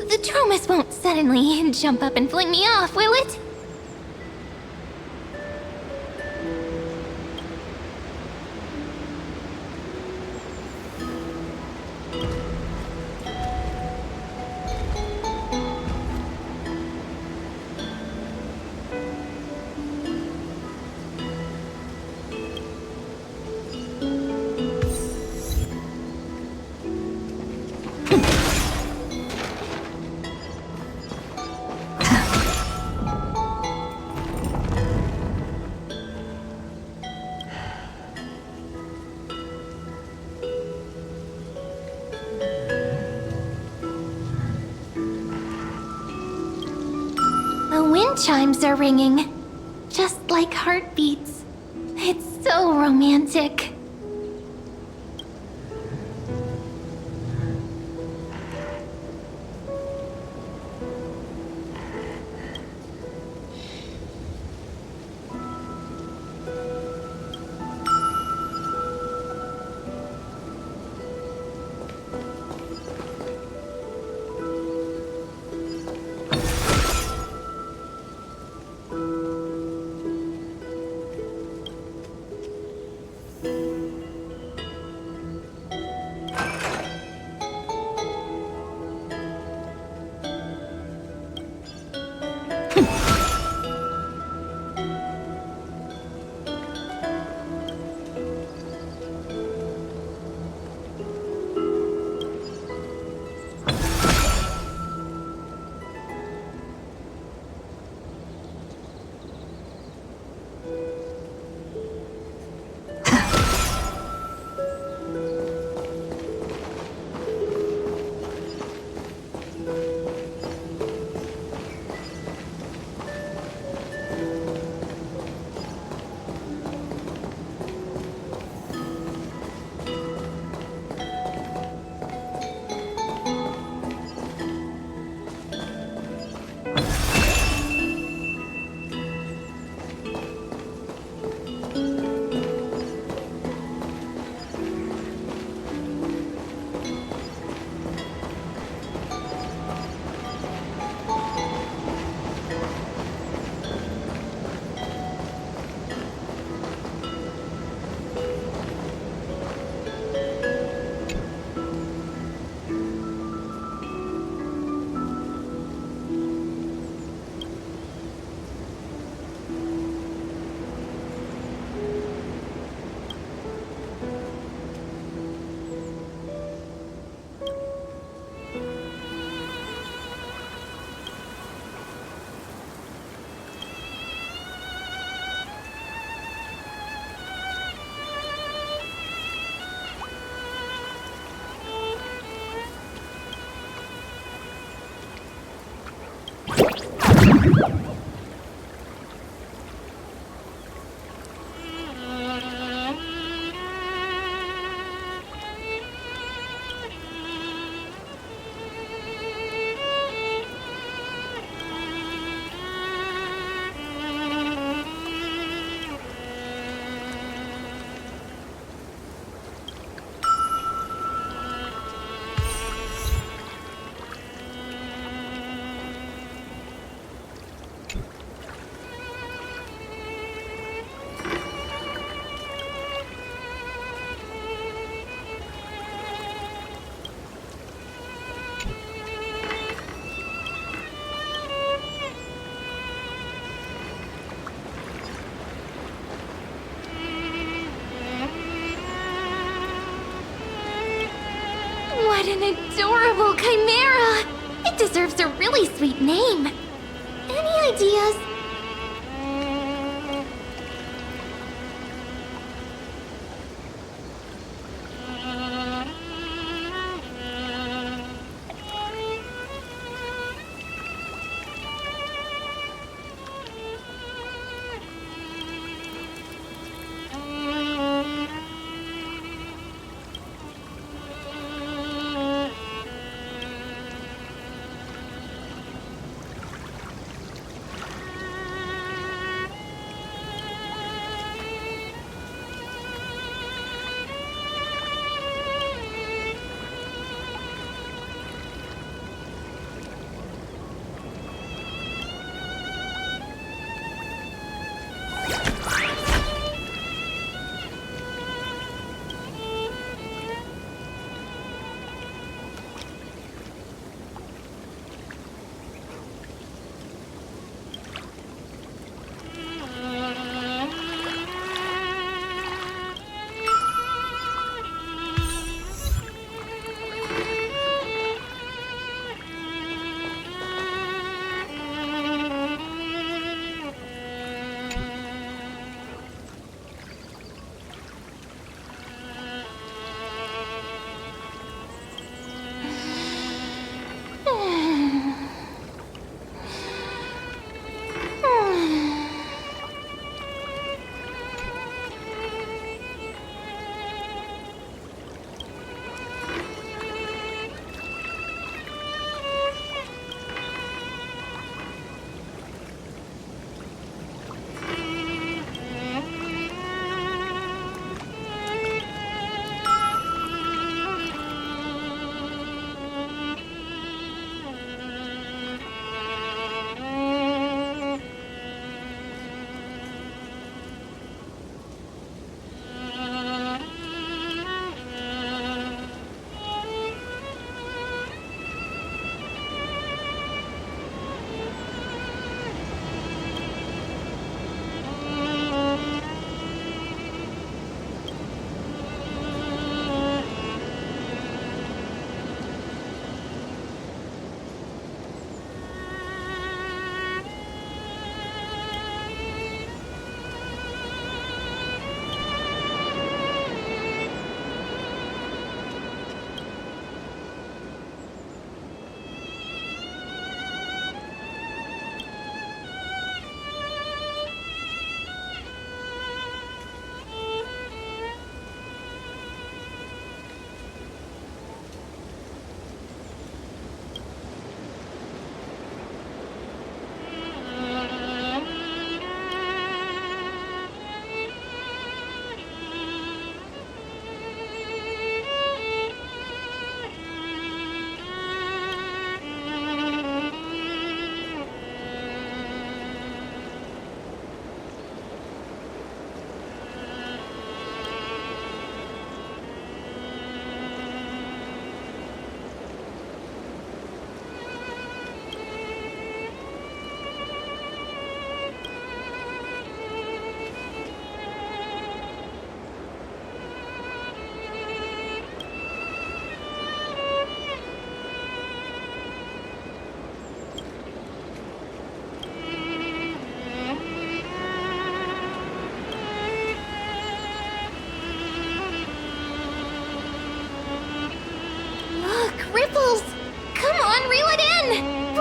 The Tromus won't suddenly jump up and fling me off, will it? The wind chimes are ringing, just like heartbeats. It's so romantic. What an adorable chimera! It deserves a really sweet name. Any ideas?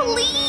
Please?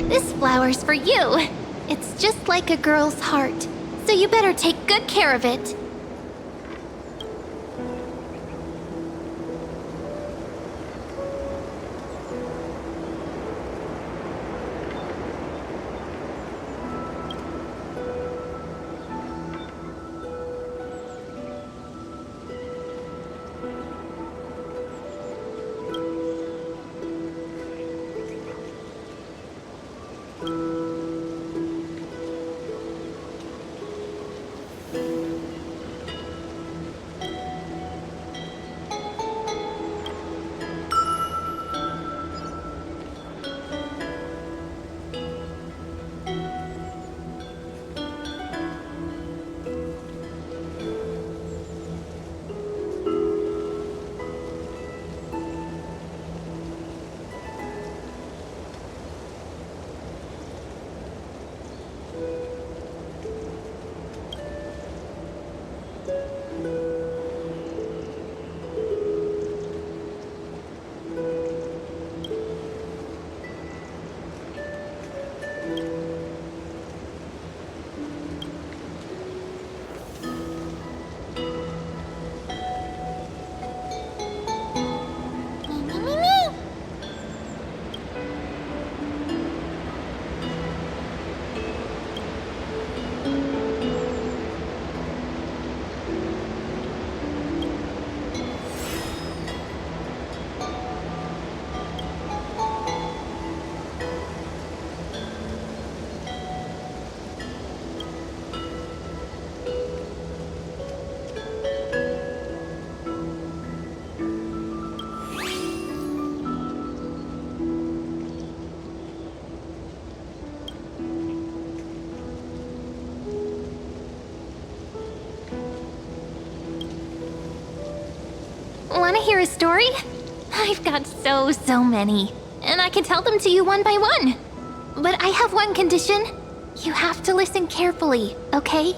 This flower's for you. It's just like a girl's heart, so you better take good care of it. Wanna hear a story? I've got so many, and I can tell them to you one by one. But I have one condition. You have to listen carefully, okay?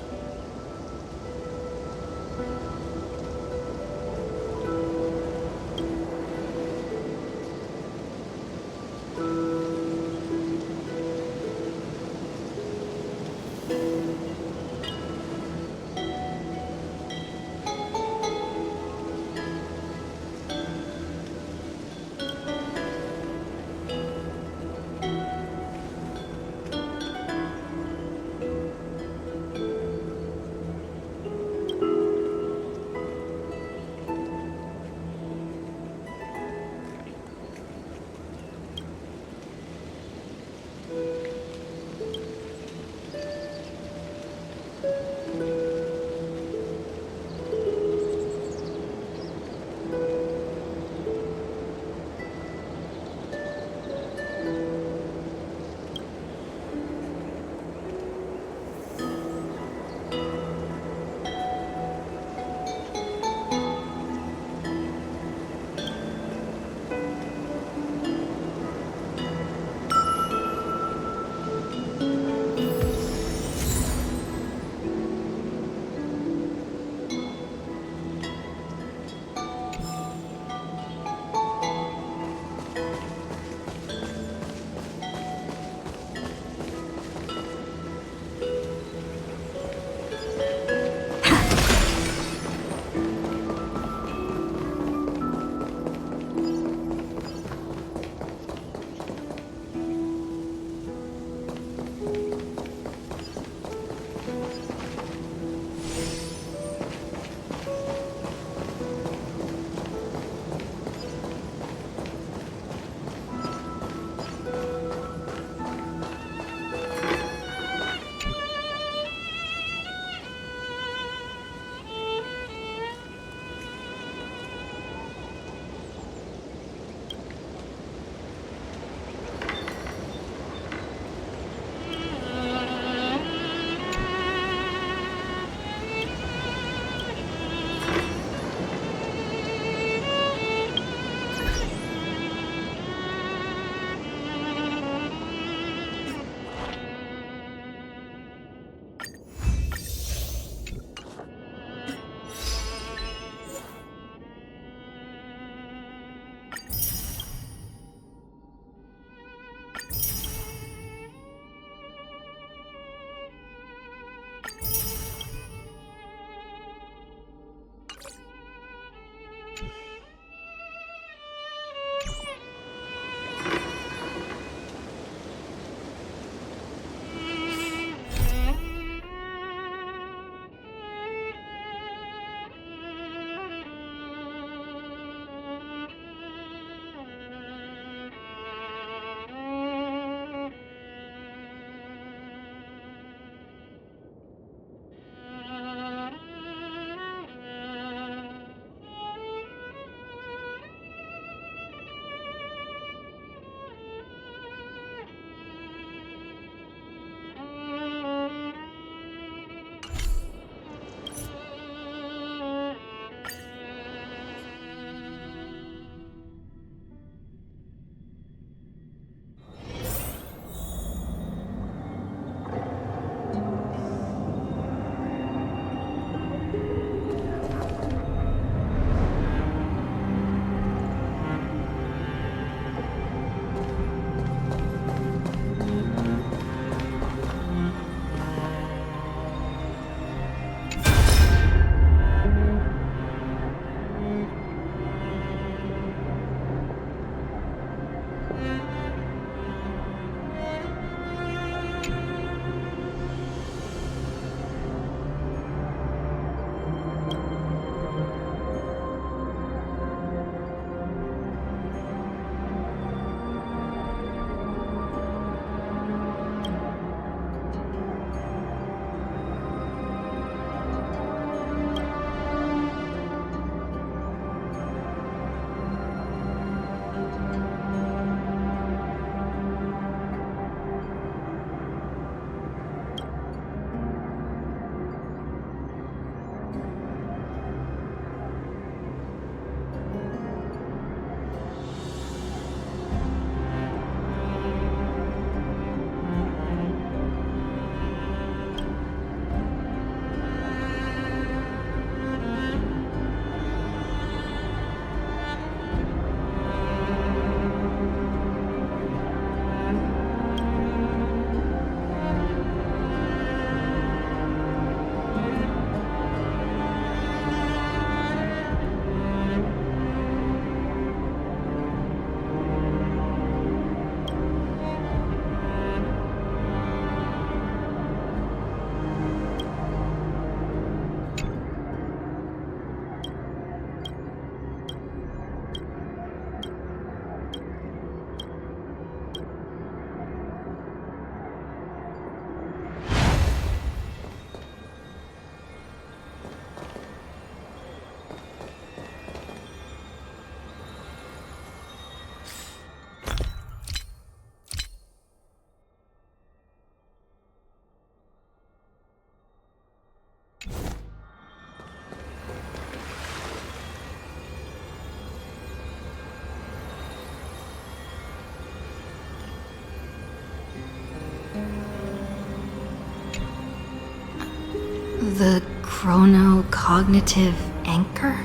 The chrono-cognitive anchor?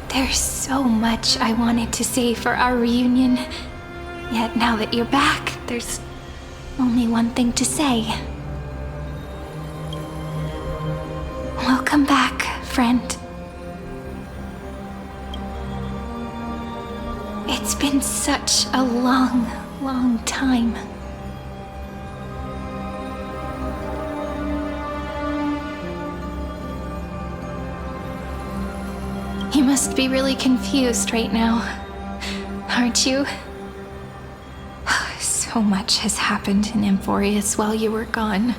There's so much I wanted to say for our reunion. Yet now that you're back, there's only one thing to say. Welcome back, friend. It's been such a long, long time. You must be really confused right now, aren't you? So much has happened in Emphorius while you were gone.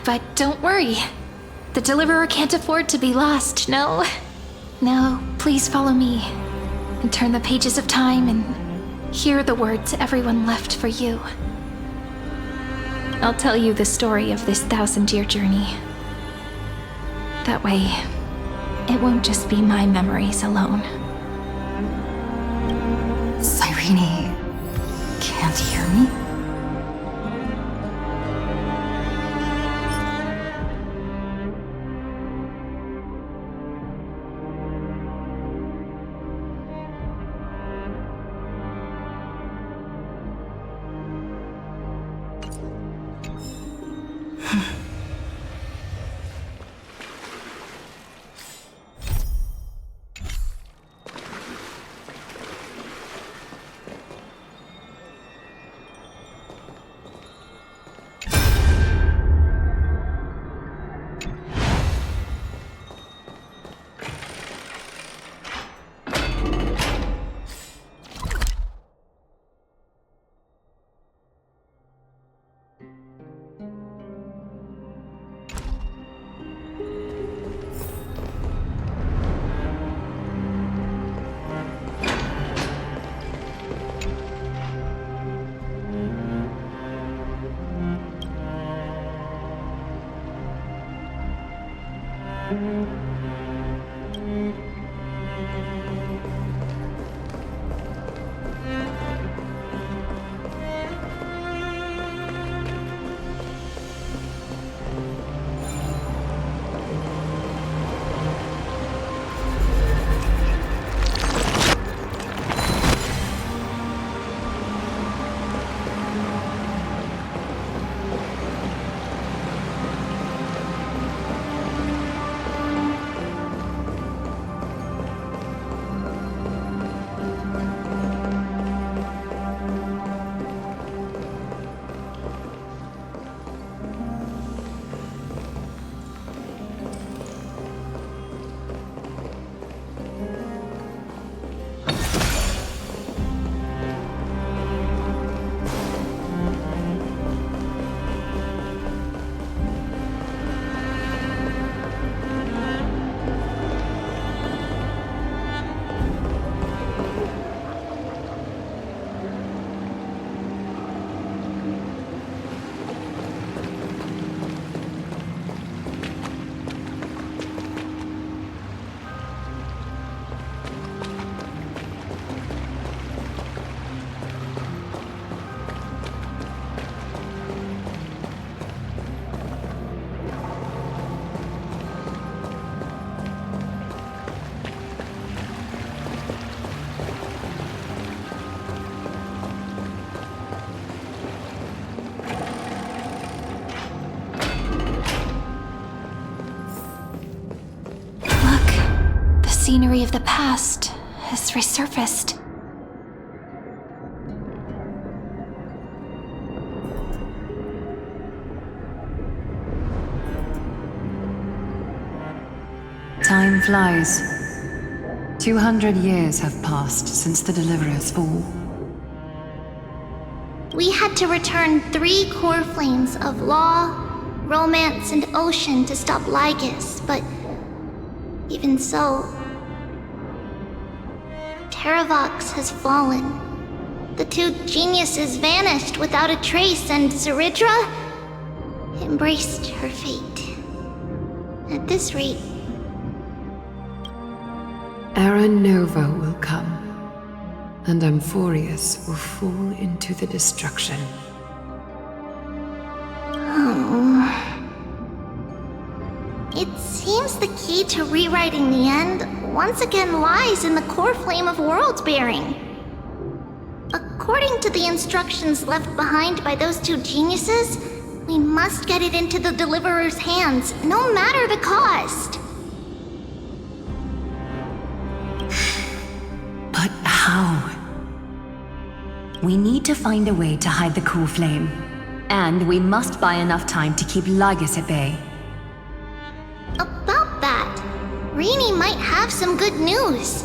But don't worry. The Deliverer can't afford to be lost, no? Now, please follow me and turn the pages of time and hear the words everyone left for you. I'll tell you the story of this 1,000-year journey. That way, it won't just be my memories alone. Cyrene can't hear me? Scenery of the past has resurfaced. Time flies. 200 years have passed since the Deliverer's fall. We had to return 3 core flames of law, romance, and ocean to stop Lygus, but even so, Terravox has fallen. The 2 geniuses vanished without a trace, and Zeridra? It embraced her fate. At this rate, Era Nova will come, and Amphorius will fall into the destruction. it seems the key to rewriting the end once again lies in the core flame of world-bearing. According to the instructions left behind by those two geniuses, we must get it into the Deliverer's hands, no matter the cost. But how? We need to find a way to hide the core flame. And we must buy enough time to keep Lygus at bay. About that, Rini might have some good news.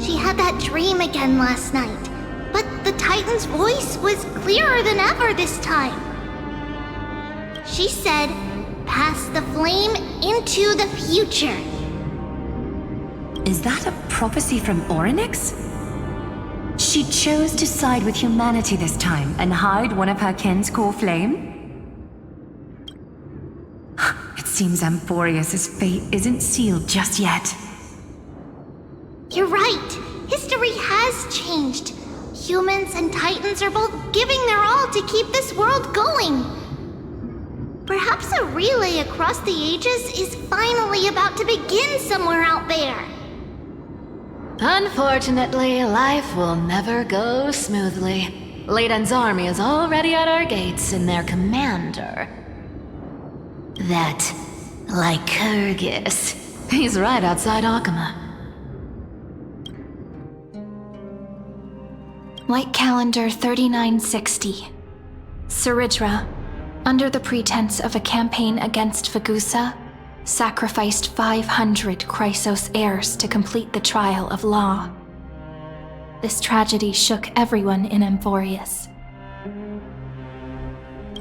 She had that dream again last night, but the Titan's voice was clearer than ever this time. She said, "Pass the flame into the future." Is that a prophecy from Orynyx? She chose to side with humanity this time and hide one of her kin's core flame? It seems Amphorius' fate isn't sealed just yet. You're right. History has changed. Humans and Titans are both giving their all to keep this world going. Perhaps a relay across the ages is finally about to begin somewhere out there. Unfortunately, life will never go smoothly. Leiden's army is already at our gates, and their commander... that Lycurgus. He's right outside Akama. Light calendar 3960. Saridra, under the pretense of a campaign against Vagusa, sacrificed 500 Chrysos heirs to complete the trial of law. This tragedy shook everyone in Amphorius.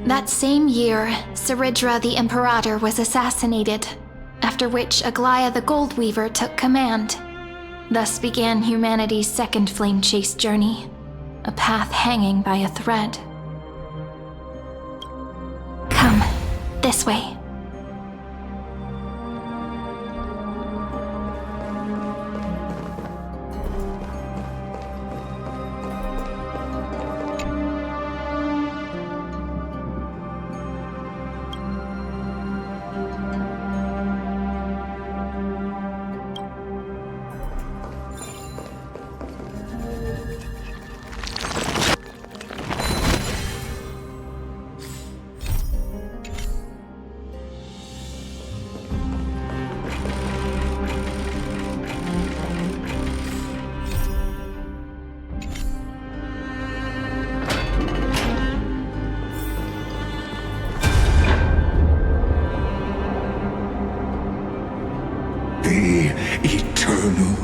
That same year, Saridra the Imperator was assassinated, after which Aglaya the Goldweaver took command. Thus began humanity's second flame chase journey, a path hanging by a thread. Come, this way.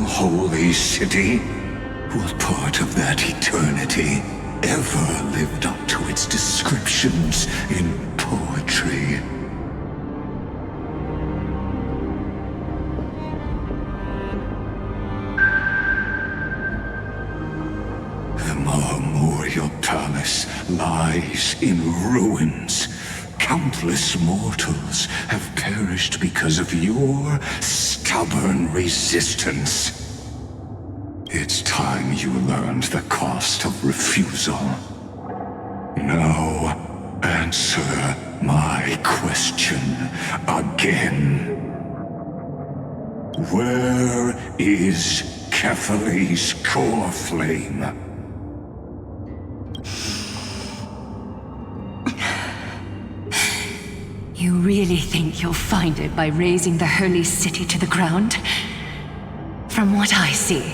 Holy city? What part of that eternity ever lived up to its descriptions in poetry? The Marmorial Palace lies in ruins. Countless mortals have perished because of your stubborn resistance. It's time you learned the cost of refusal. Now, answer my question again. Where is Kefali's core flame? You really think you'll find it by razing the holy city to the ground? From what I see,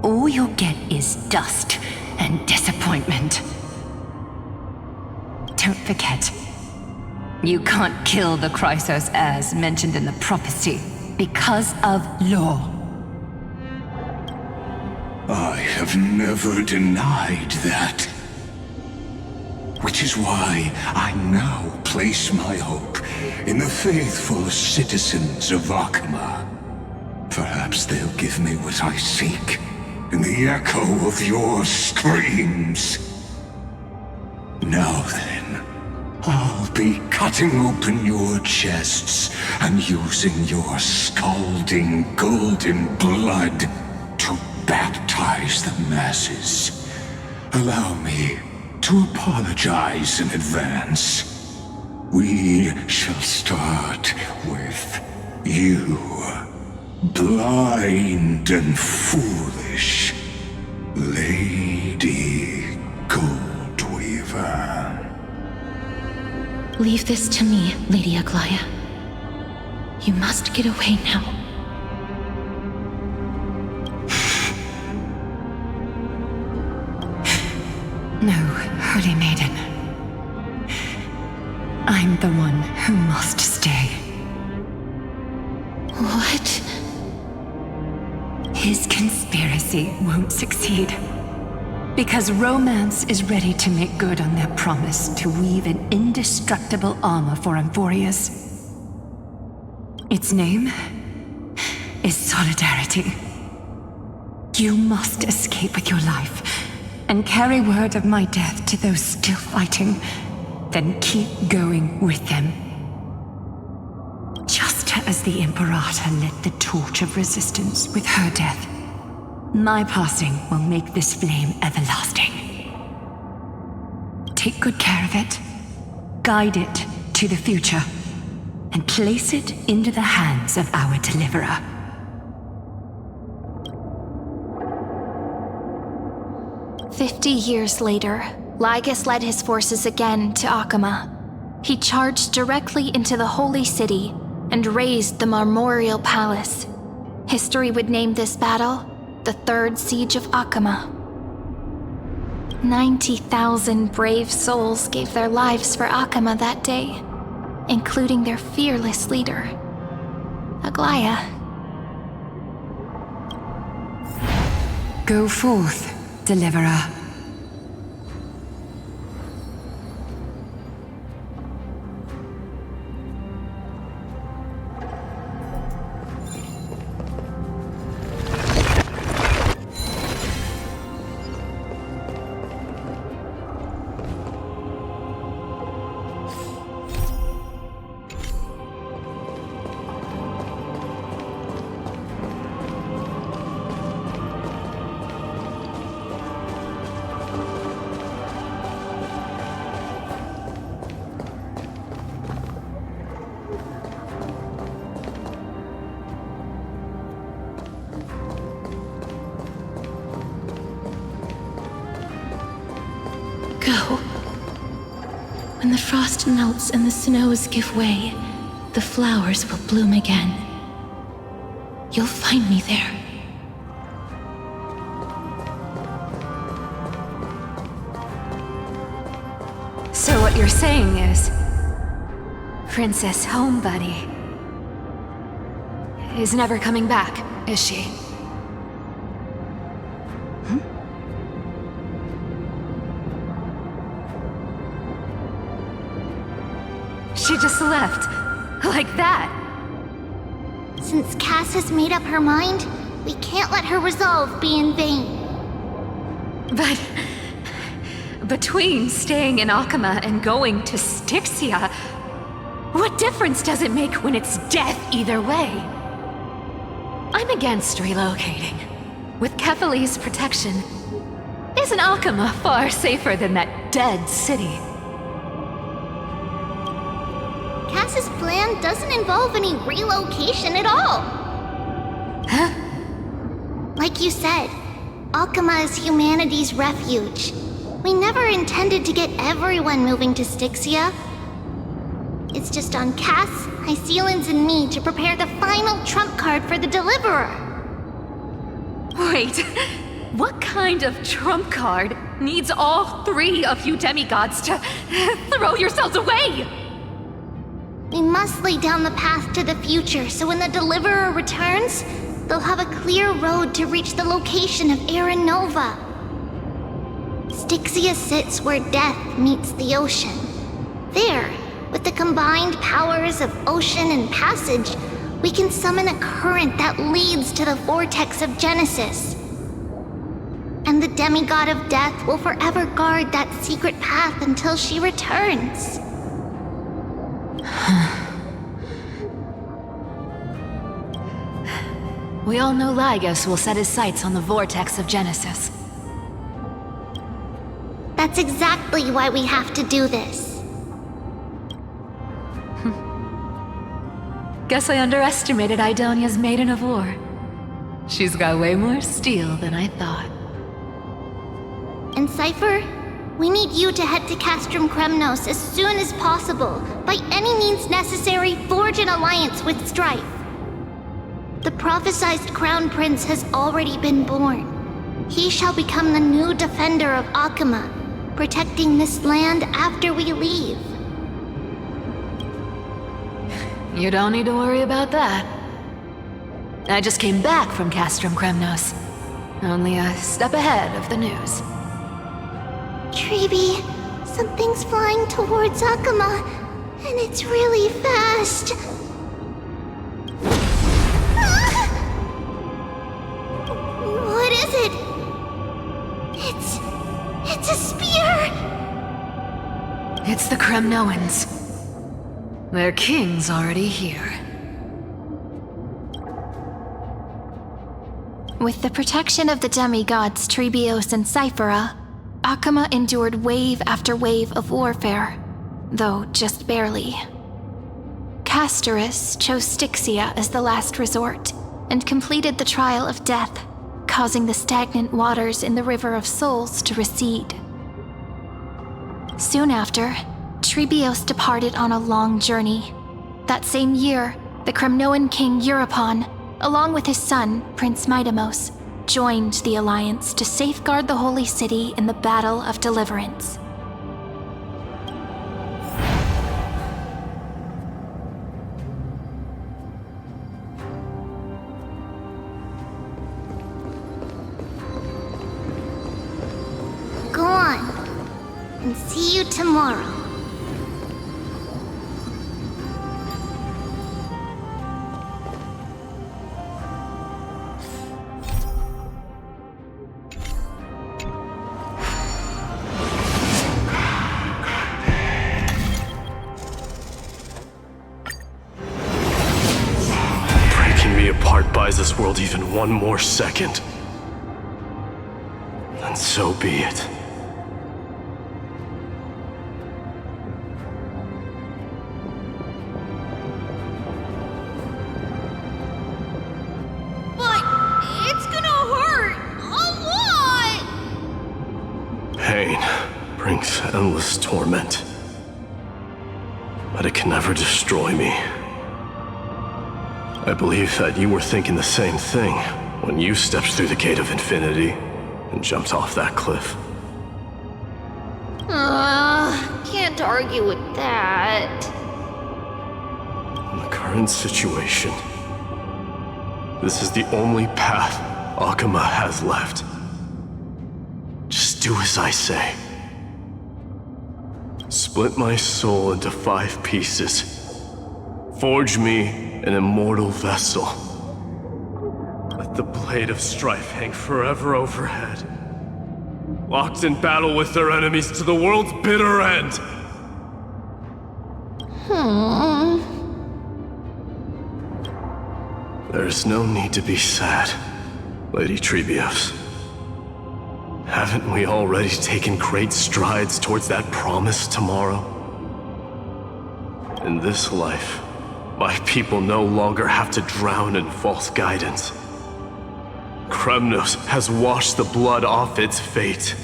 all you'll get is dust and disappointment. Don't forget, you can't kill the Chrysos as mentioned in the prophecy because of law. I have never denied that. Which is why I now place my hope in the faithful citizens of Akama. Perhaps they'll give me what I seek in the echo of your screams. Now then, I'll be cutting open your chests and using your scalding golden blood to baptize the masses. Allow me to apologize in advance. We shall start with you, blind and foolish Lady Goldweaver. Leave this to me, Lady Aglaya. You must get away now. No, Holy Maiden. I'm the one who must stay. What? His conspiracy won't succeed. Because Romance is ready to make good on their promise to weave an indestructible armor for Amphorius. Its name is Solidarity. You must escape with your life and carry word of my death to those still fighting, then keep going with them. Just as the Imperator lit the torch of resistance with her death, my passing will make this flame everlasting. Take good care of it, guide it to the future, and place it into the hands of our deliverer. "50 years later, Lygus led his forces again to Akama. He charged directly into the Holy City and razed the Marmorial Palace. History would name this battle the Third Siege of Akama. 90,000 brave souls gave their lives for Akama that day, including their fearless leader, Aglaya. Go forth, Deliverer. Go. When the frost melts and the snows give way, the flowers will bloom again. You'll find me there. So what you're saying is, Princess Homebuddy is never coming back, is she? She just left, like that. Since Cass has made up her mind, we can't let her resolve be in vain. But between staying in Akama and going to Styxia, what difference does it make when it's death either way? I'm against relocating. With Kefali's protection, isn't Akama far safer than that dead city? Cass's plan doesn't involve any relocation at all. Huh? Like you said, Akama is humanity's refuge. We never intended to get everyone moving to Styxia. It's just on Cass, Hysilens, and me to prepare the final trump card for the Deliverer. Wait, what kind of trump card needs all three of you demigods to throw yourselves away? We must lay down the path to the future so when the Deliverer returns, they'll have a clear road to reach the location of Era Nova. Styxia sits where death meets the ocean. There, with the combined powers of ocean and passage, we can summon a current that leads to the vortex of Genesis. And the demigod of death will forever guard that secret path until she returns. We all know Lygos will set his sights on the vortex of Genesis. That's exactly why we have to do this. Guess I underestimated Idonia's Maiden of War. She's got way more steel than I thought. And Cypher, we need you to head to Castrum Kremnos as soon as possible. By any means necessary, forge an alliance with Strife. The prophesized Crown Prince has already been born. He shall become the new defender of Akama, protecting this land after we leave. You don't need to worry about that. I just came back from Castrum Kremnos. Only a step ahead of the news. Treeby, something's flying towards Akama, and it's really fast. Ah! What is it? It's a spear! It's the Kremnoans. Their king's already here. With the protection of the demigods Trebios and Cyphera, Akama endured wave after wave of warfare, though just barely. Castorus chose Styxia as the last resort, and completed the trial of death, causing the stagnant waters in the River of Souls to recede. Soon after, Trebios departed on a long journey. That same year, the Kremnoan king Euripon, along with his son, Prince Midamos, joined the alliance to safeguard the holy city in the Battle of Deliverance. Go on, and see you tomorrow. Buys this world even one more second, then so be it. But it's gonna hurt a lot! Pain brings endless torment, but it can never destroy me. I believe that you were thinking the same thing when you stepped through the gate of infinity and jumped off that cliff. Can't argue with that. In the current situation, this is the only path Akama has left. Just do as I say. Split my soul into 5 pieces. Forge me an immortal vessel. Let the blade of strife hang forever overhead, locked in battle with their enemies to the world's bitter end. There's no need to be sad, Lady Trebios. Haven't we already taken great strides towards that promised tomorrow? In this life, my people no longer have to drown in false guidance. Kremnos has washed the blood off its fate.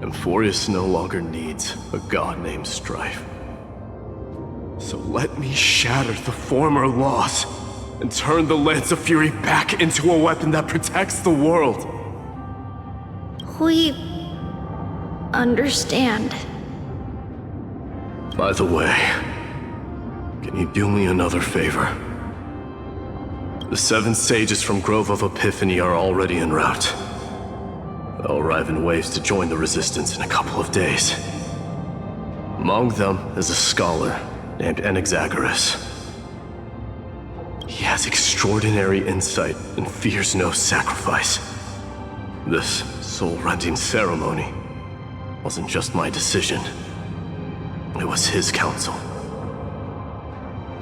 Emphorius no longer needs a god named Strife. So let me shatter the former loss and turn the Lance of Fury back into a weapon that protects the world. We understand. By the way, can you do me another favor? The 7 sages from Grove of Epiphany are already en route. They'll arrive in waves to join the Resistance in a couple of days. Among them is a scholar named Anaxagoras. He has extraordinary insight and fears no sacrifice. This soul-rending ceremony wasn't just my decision. It was his counsel.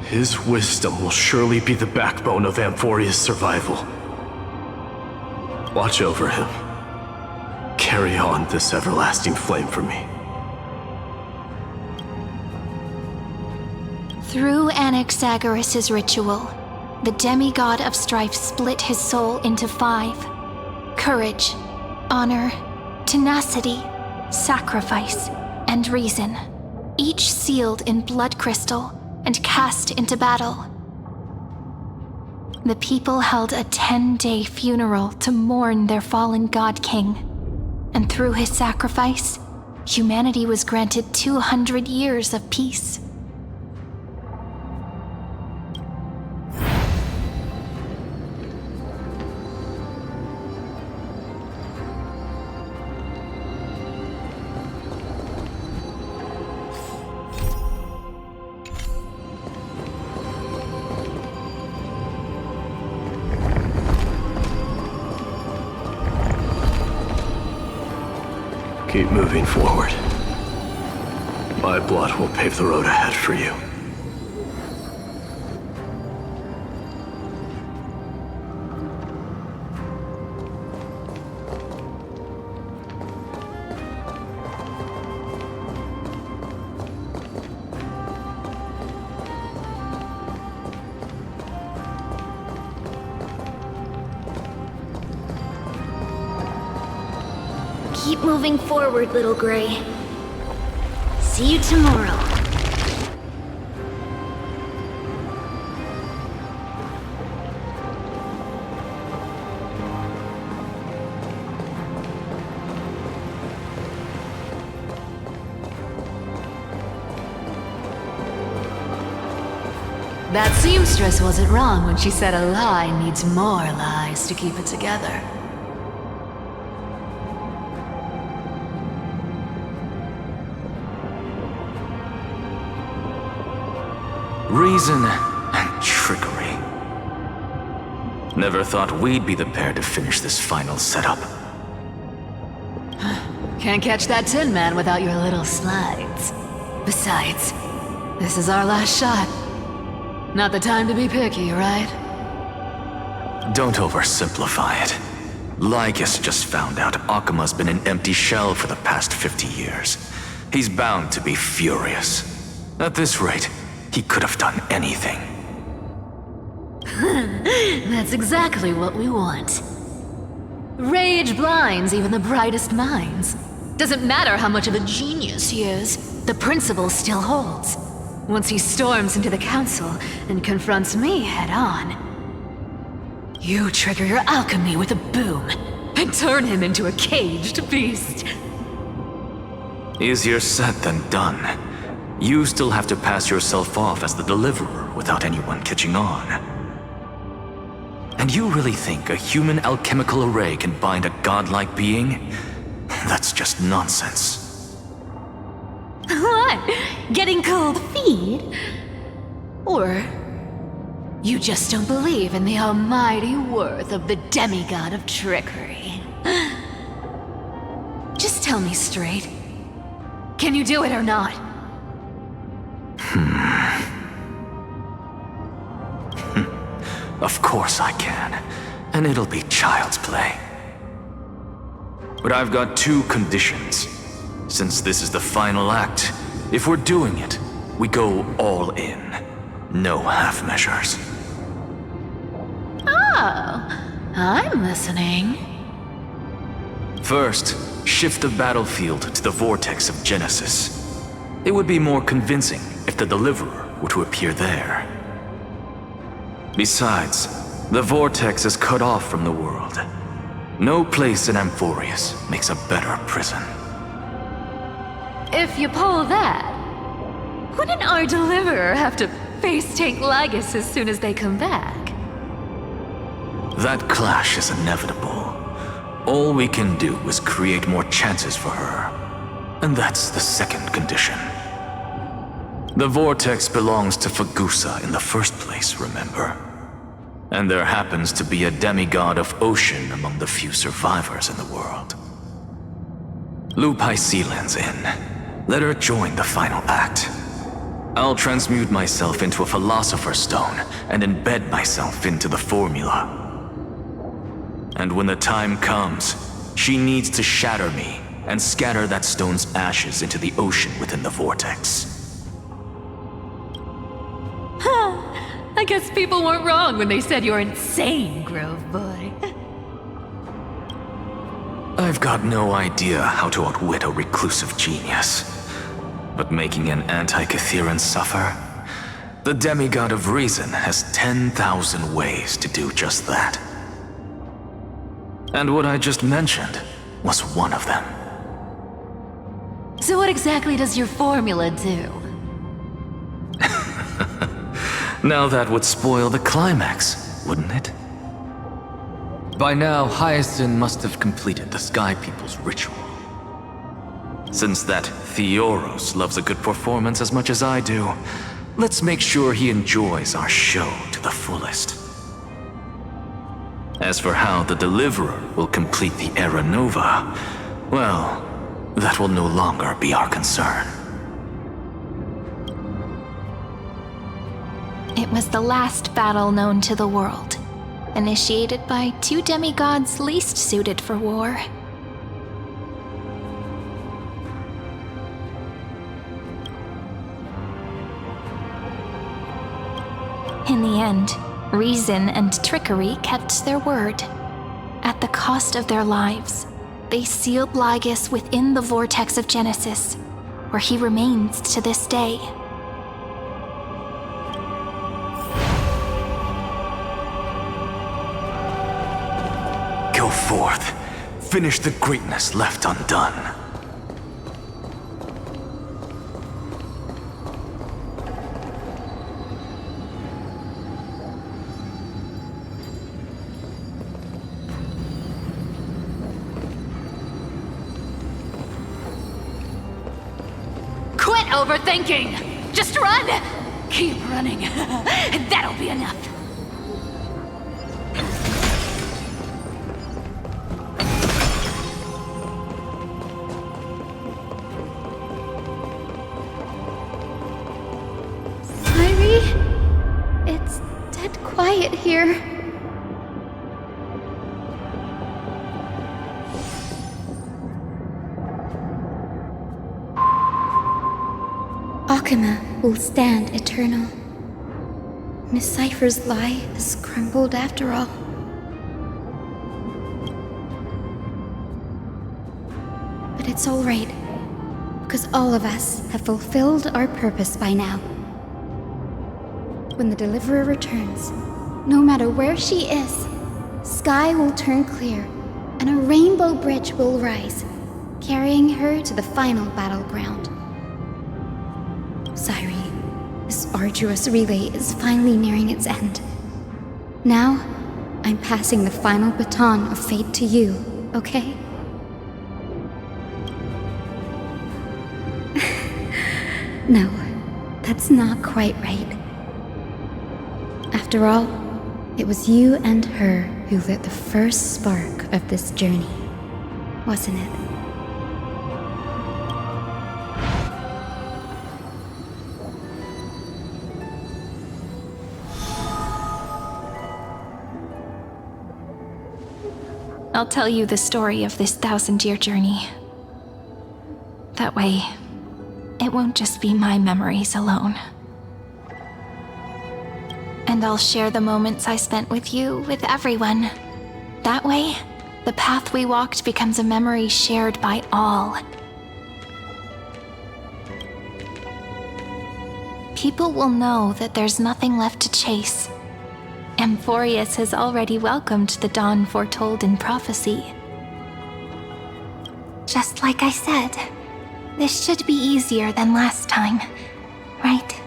His wisdom will surely be the backbone of Amphoria's survival. Watch over him. Carry on this everlasting flame for me. Through Anaxagoras' ritual, the demigod of strife split his soul into 5. Courage, honor, tenacity, sacrifice, and reason, each sealed in blood crystal and cast into battle. The people held a 10-day funeral to mourn their fallen god king, and through his sacrifice, humanity was granted 200 years of peace. Keep moving forward. My blood will pave the road ahead for you. Keep moving forward, little Gray. See you tomorrow. That seamstress wasn't wrong when she said a lie needs more lies to keep it together. Reason and trickery. Never thought we'd be the pair to finish this final setup. Can't catch that Tin Man without your little slides. Besides, this is our last shot. Not the time to be picky, right? Don't oversimplify it. Lycus just found out Akima's been an empty shell for the past 50 years. He's bound to be furious. At this rate, he could have done anything. That's exactly what we want. Rage blinds even the brightest minds. Doesn't matter how much of a genius he is, the principle still holds. Once he storms into the council and confronts me head-on, you trigger your alchemy with a boom and turn him into a caged beast. Easier said than done. You still have to pass yourself off as the deliverer without anyone catching on. And you really think a human alchemical array can bind a godlike being? That's just nonsense. What? Getting cold feet? Or you just don't believe in the almighty worth of the demigod of trickery? Just tell me straight. Can you do it or not? Of course I can, and it'll be child's play. But I've got 2 conditions. Since this is the final act, if we're doing it, we go all in. No half measures. Oh, I'm listening. First, shift the battlefield to the vortex of Genesis. It would be more convincing if the deliverer were to appear there. Besides, the vortex is cut off from the world. No place in Amphorius makes a better prison. If you pull that, wouldn't our deliverer have to face tank Lygus as soon as they come back? That clash is inevitable. All we can do is create more chances for her. And that's the second condition. The vortex belongs to Fagusa in the first place, remember? And there happens to be a demigod of ocean among the few survivors in the world. Loop Hysilens in. let her join the final act. I'll transmute myself into a Philosopher's Stone and embed myself into the formula. And when the time comes, she needs to shatter me and scatter that stone's ashes into the ocean within the vortex. I guess people weren't wrong when they said you're insane, Grove Boy. I've got no idea how to outwit a reclusive genius. But making an anti-Catheran suffer? The demigod of reason has 10,000 ways to do just that. And what I just mentioned was one of them. So what exactly does your formula do? Now that would spoil the climax, wouldn't it? By now, Hysilens must have completed the Sky People's ritual. Since that Theoros loves a good performance as much as I do, let's make sure he enjoys our show to the fullest. As for how the Deliverer will complete the Era Nova, well, that will no longer be our concern. It was the last battle known to the world, initiated by two demigods least suited for war. In the end, reason and trickery kept their word. At the cost of their lives, they sealed Lygus within the vortex of Genesis, where he remains to this day. Go forth. Finish the greatness left undone. Quit overthinking! Just run! Keep running, and that'll be enough. It's dead quiet here. Akima will stand eternal. Miss Cypher's lie has crumbled after all. But it's all right, because all of us have fulfilled our purpose by now. When the Deliverer returns, no matter where she is, sky will turn clear, and a rainbow bridge will rise, carrying her to the final battleground. Sairi, this arduous relay is finally nearing its end. Now, I'm passing the final baton of fate to you, okay? No, that's not quite right. After all, it was you and her who lit the first spark of this journey, wasn't it? I'll tell you the story of this 1,000-year journey. That way, it won't just be my memories alone. And I'll share the moments I spent with you with everyone. That way, the path we walked becomes a memory shared by all. People will know that there's nothing left to chase. Amphorius has already welcomed the dawn foretold in prophecy. Just like I said, this should be easier than last time, right?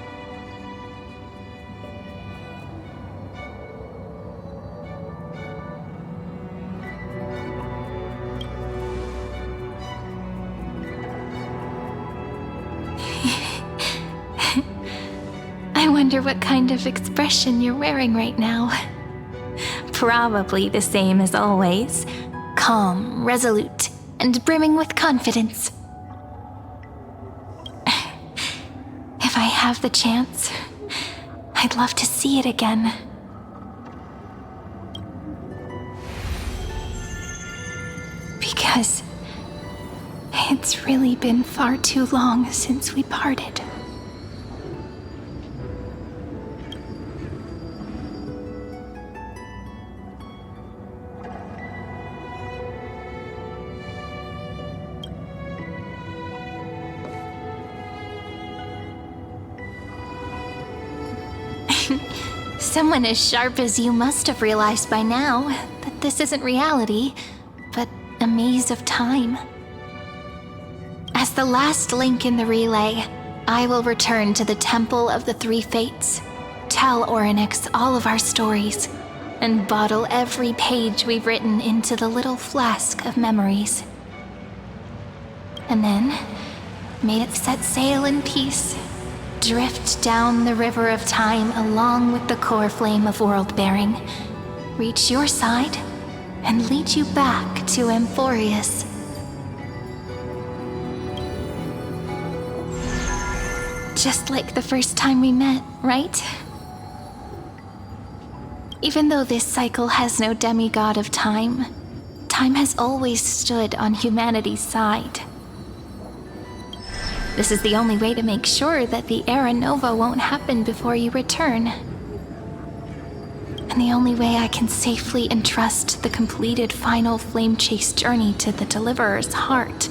I wonder what kind of expression you're wearing right now. Probably the same as always. Calm, resolute, and brimming with confidence. If I have the chance, I'd love to see it again. Because it's really been far too long since we parted. Someone as sharp as you must have realized by now that this isn't reality, but a maze of time. As the last link in the relay, I will return to the Temple of the Three Fates, tell Orynyx all of our stories, and bottle every page we've written into the little flask of memories. And then, may it set sail in peace, drift down the river of time along with the core flame of world-bearing, reach your side, and lead you back to Amphorius. Just like the first time we met, right? Even though this cycle has no demigod of time, time has always stood on humanity's side. This is the only way to make sure that the Era Nova won't happen before you return. And the only way I can safely entrust the completed final flame chase journey to the Deliverer's heart.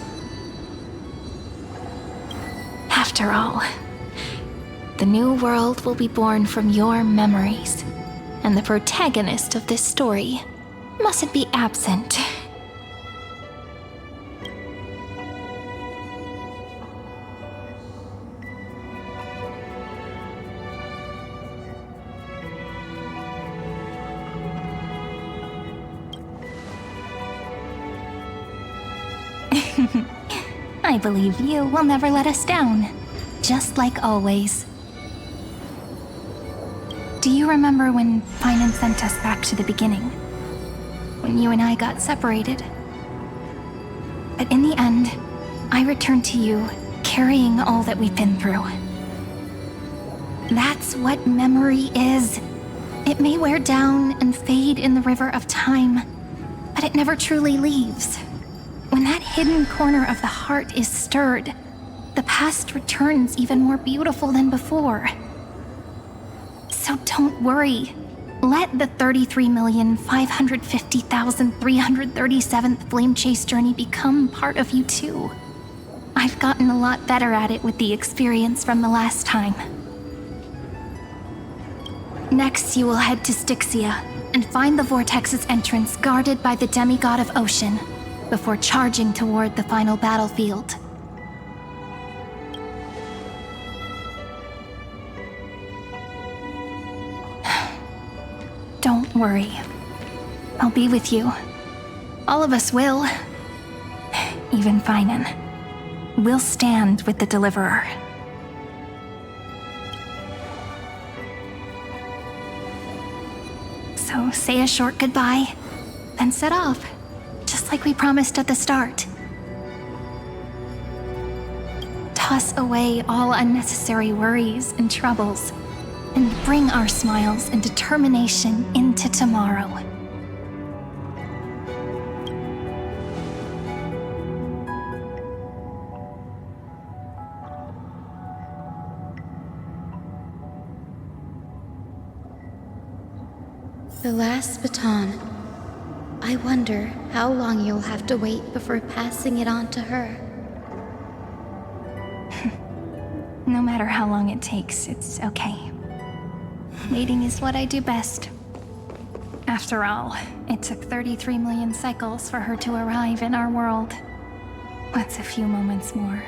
After all, the new world will be born from your memories, and the protagonist of this story mustn't be absent. I believe you will never let us down, just like always. Do you remember when Finan sent us back to the beginning? When you and I got separated? But in the end, I returned to you, carrying all that we've been through. That's what memory is. It may wear down and fade in the river of time, but it never truly leaves. When that hidden corner of the heart is stirred, the past returns even more beautiful than before. So don't worry. Let the 33,550,337th Flame Chase journey become part of you too. I've gotten a lot better at it with the experience from the last time. Next, you will head to Styxia and find the Vortex's entrance guarded by the demigod of Ocean, before charging toward the final battlefield. Don't worry. I'll be with you. All of us will. Even Finan. We'll stand with the Deliverer. So say a short goodbye, then set off. Just like we promised at the start. Toss away all unnecessary worries and troubles, and bring our smiles and determination into tomorrow. The last baton. I wonder how long you'll have to wait before passing it on to her. No matter how long it takes, it's okay. Waiting is what I do best. After all, it took 33 million cycles for her to arrive in our world. What's a few moments more?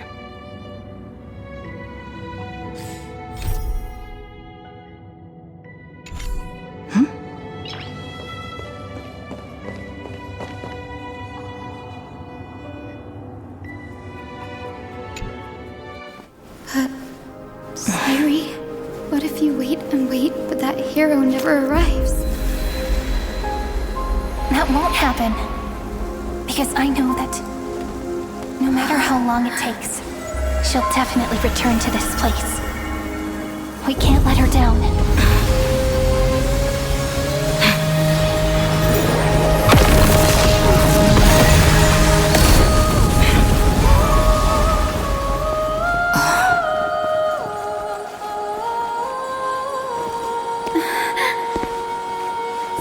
Sairi, what if you wait and wait, but that hero never arrives? That won't happen. Because I know that no matter how long it takes, she'll definitely return to this place. We can't let her down.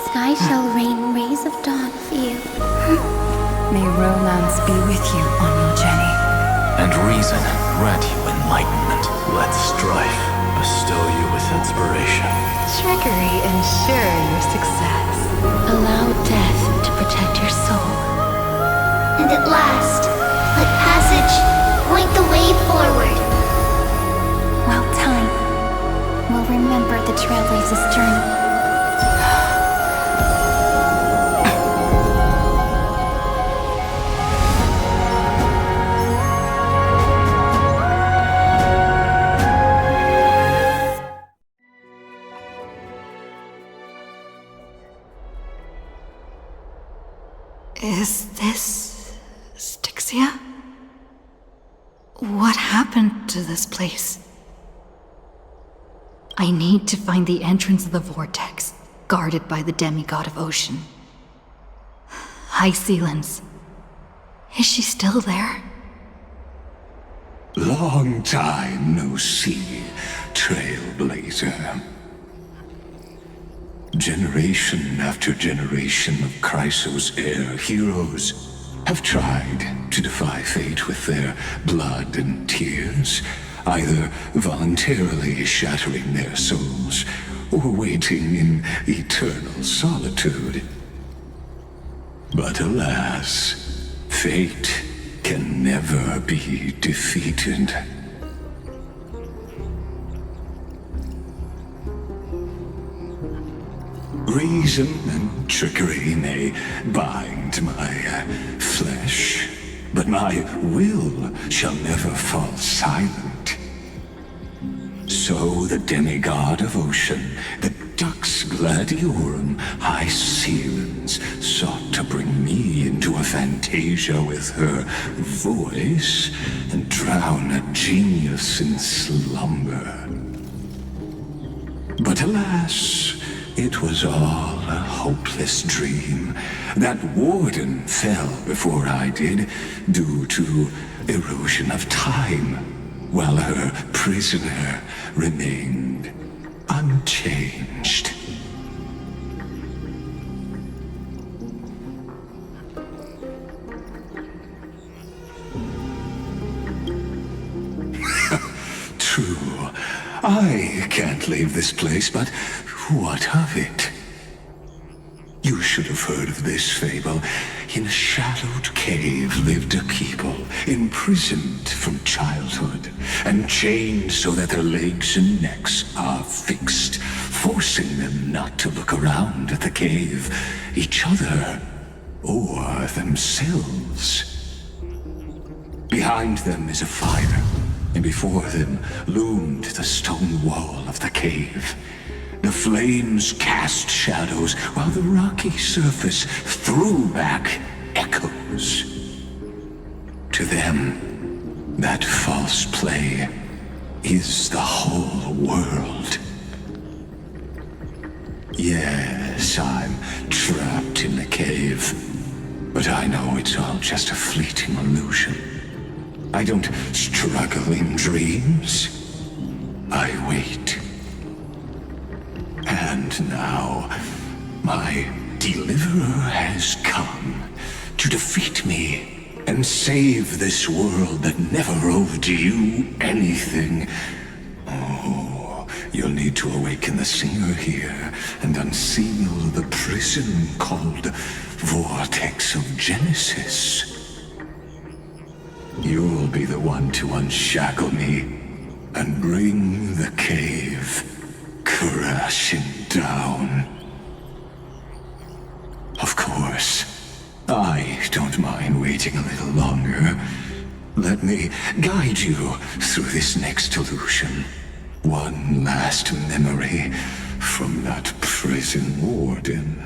Sky shall rain rays of dawn for you. May romance be with you on your journey. And reason grant you enlightenment. Let strife bestow you with inspiration. Trickery ensure your success. Allow death to protect your soul. And at last, let passage point the way forward. Well, time will remember the Trailblazer's journey. Is this Styxia? What happened to this place? I need to find the entrance of the vortex, guarded by the demigod of ocean. Hysilens. Is she still there? Long time no see, Trailblazer. Generation after generation of Chrysos heir heroes have tried to defy fate with their blood and tears, either voluntarily shattering their souls or waiting in eternal solitude. But alas, fate can never be defeated. Reason and trickery may bind my flesh, but my will shall never fall silent. So the demigod of ocean, the Dux Gladiorum, Hysilens, sought to bring me into a fantasia with her voice and drown a genius in slumber. But alas, it was all a hopeless dream. That warden fell before I did, due to erosion of time, while her prisoner remained unchanged. True, I can't leave this place, but what of it? You should have heard of this fable. In a shadowed cave lived a people, imprisoned from childhood, and chained so that their legs and necks are fixed, forcing them not to look around at the cave, each other, or themselves. Behind them is a fire, and before them loomed the stone wall of the cave. The flames cast shadows, while the rocky surface threw back echoes. To them, that false play is the whole world. Yes, I'm trapped in the cave, but I know it's all just a fleeting illusion. I don't struggle in dreams. I wait. And now, my deliverer has come to defeat me and save this world that never owed you anything. Oh, you'll need to awaken the singer here and unseal the prison called Vortex of Genesis. You'll be the one to unshackle me and bring the cave crashing down. Of course, I don't mind waiting a little longer. Let me guide you through this next illusion. One last memory from that prison warden.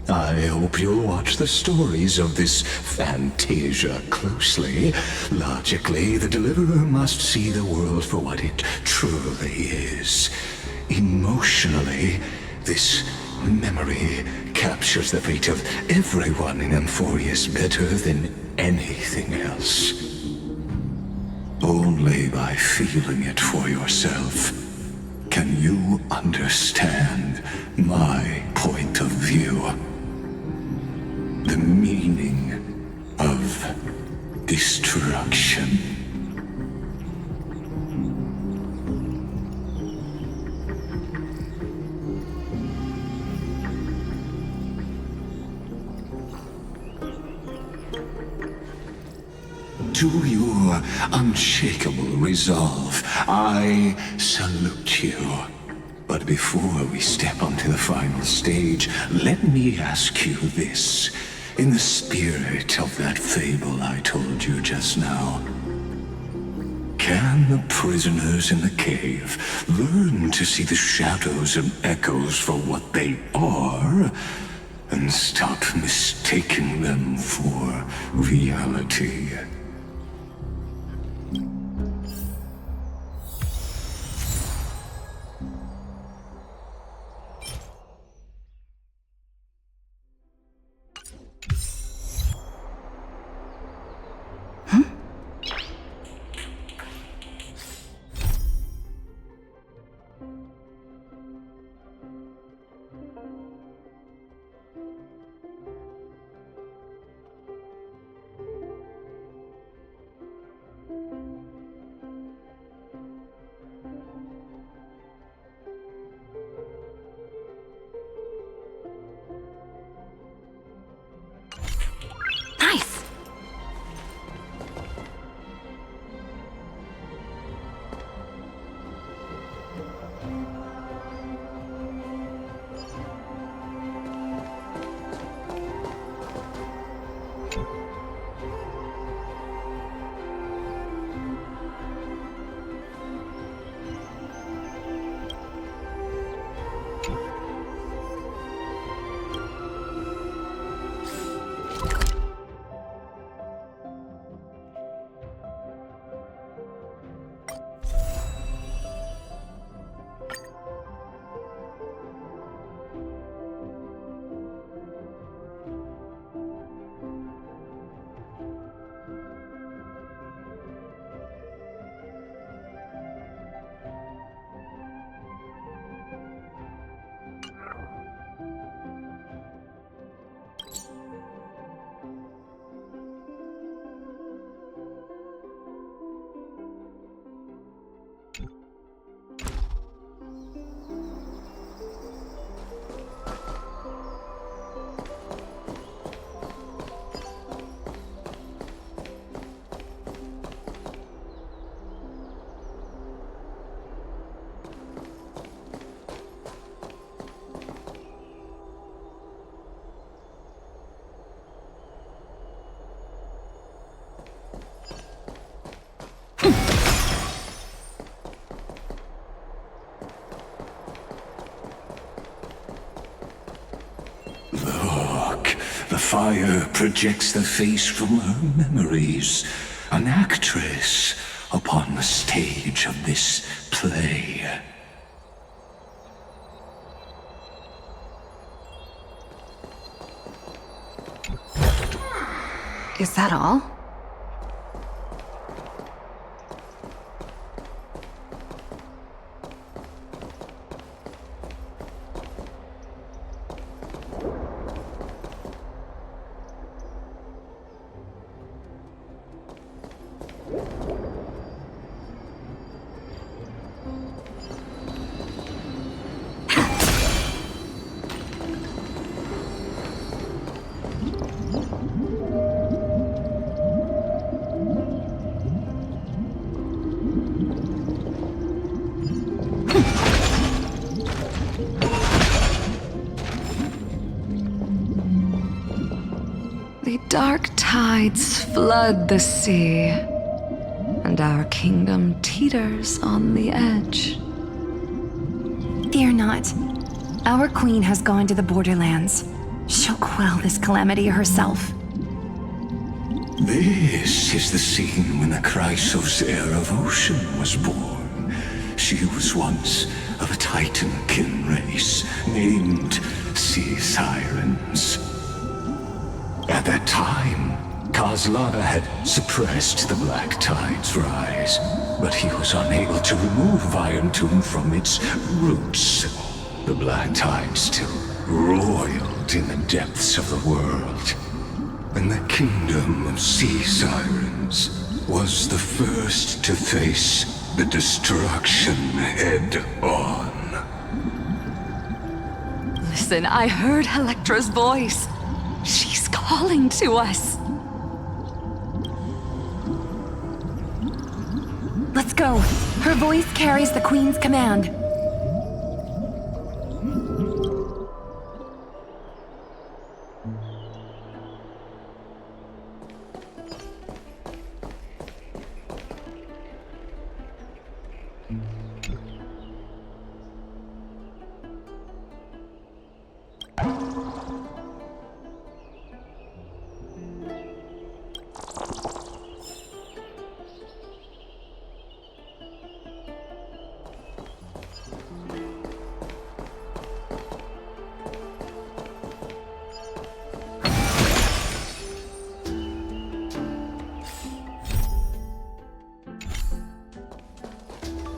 I hope you'll watch the stories of this Fantasia closely. Logically, the Deliverer must see the world for what it truly is. Emotionally, this memory captures the fate of everyone in Emphorius better than anything else. Only by feeling it for yourself can you understand my point of view. The meaning of destruction. To your unshakable resolve, I salute you. But before we step onto the final stage, let me ask you this. In the spirit of that fable I told you just now, can the prisoners in the cave learn to see the shadows and echoes for what they are, and stop mistaking them for reality? Nice! Fire projects the face from her memories. An actress upon the stage of this play. Is that all? The dark tides flood the sea, and our kingdom teeters on the edge. Fear not. Our queen has gone to the borderlands. She'll quell this calamity herself. This is the scene when the Chrysos heir of Ocean was born. She was once of a Titan-kin race named Sea Sirens. At that time, Kozlana had suppressed the Black Tide's rise, but he was unable to remove Iron Tomb from its roots. The Black Tide still roiled in the depths of the world, and the kingdom of Sea Sirens was the first to face the destruction head-on. Listen, I heard Electra's voice. She's calling to us. Let's go. Her voice carries the Queen's command.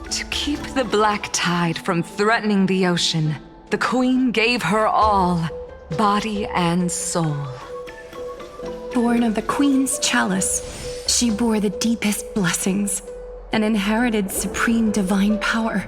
To keep the Black Tide from threatening the ocean, the Queen gave her all, body and soul. Born of the Queen's chalice, she bore the deepest blessings and inherited supreme divine power.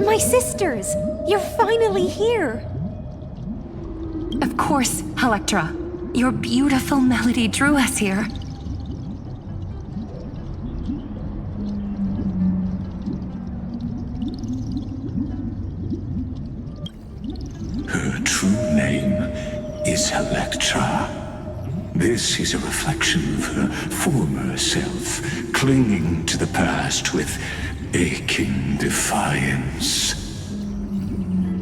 My sisters! You're finally here! Of course, Electra. Your beautiful melody drew us here. Her true name is Electra. This is a reflection of her former self, clinging to the past with aching defiance.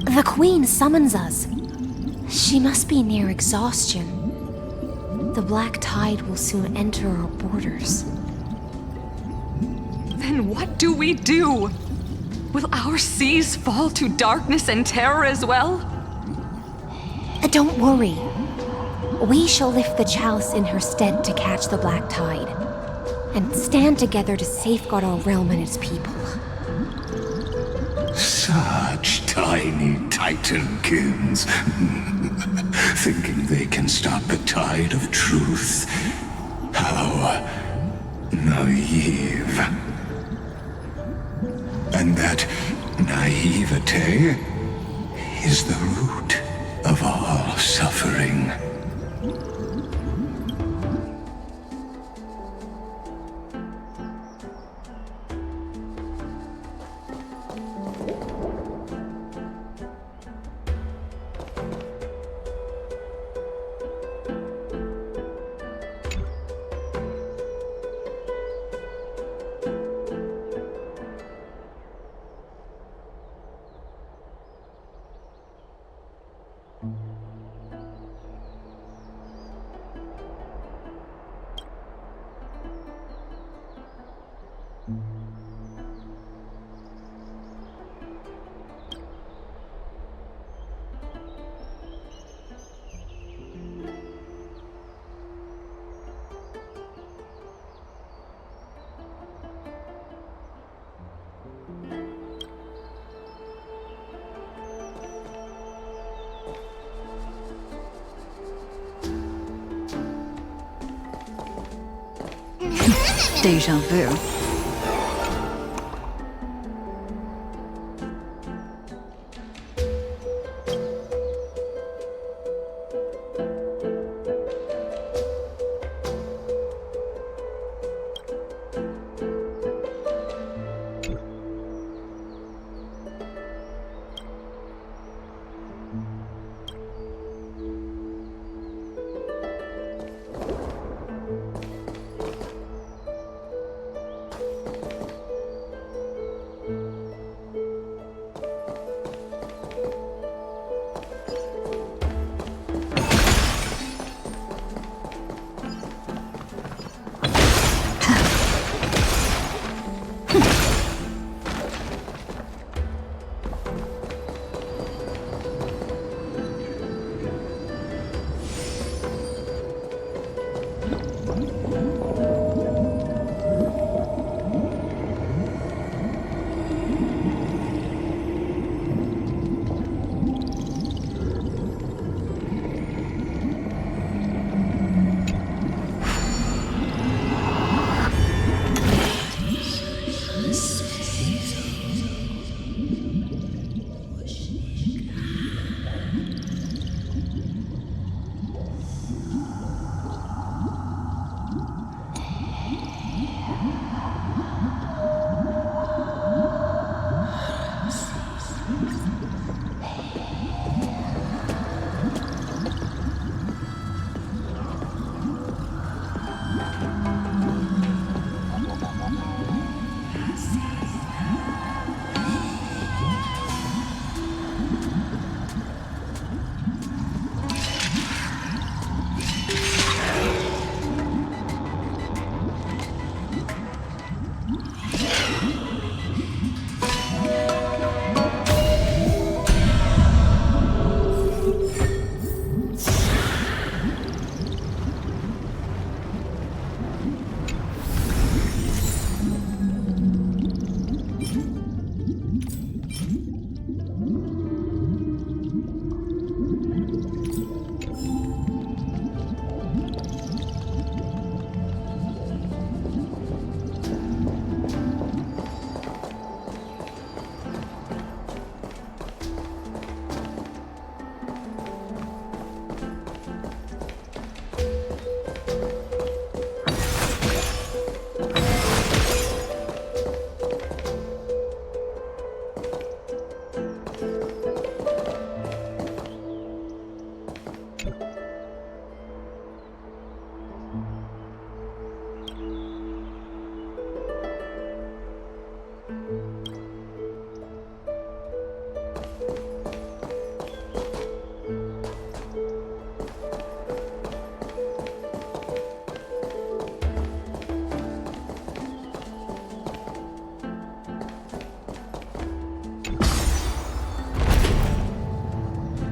The Queen summons us. She must be near exhaustion. The Black Tide will soon enter our borders. Then what do we do? Will our seas fall to darkness and terror as well? Don't worry. We shall lift the chalice in her stead to catch the Black Tide, and stand together to safeguard our realm and its people. Such tiny Titankins, thinking they can stop the tide of truth. How naive. And that naivete is the root of all suffering. Deja vu.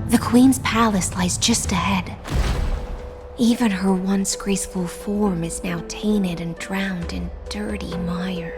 The Queen's palace lies just ahead. Even her once graceful form is now tainted and drowned in dirty mire.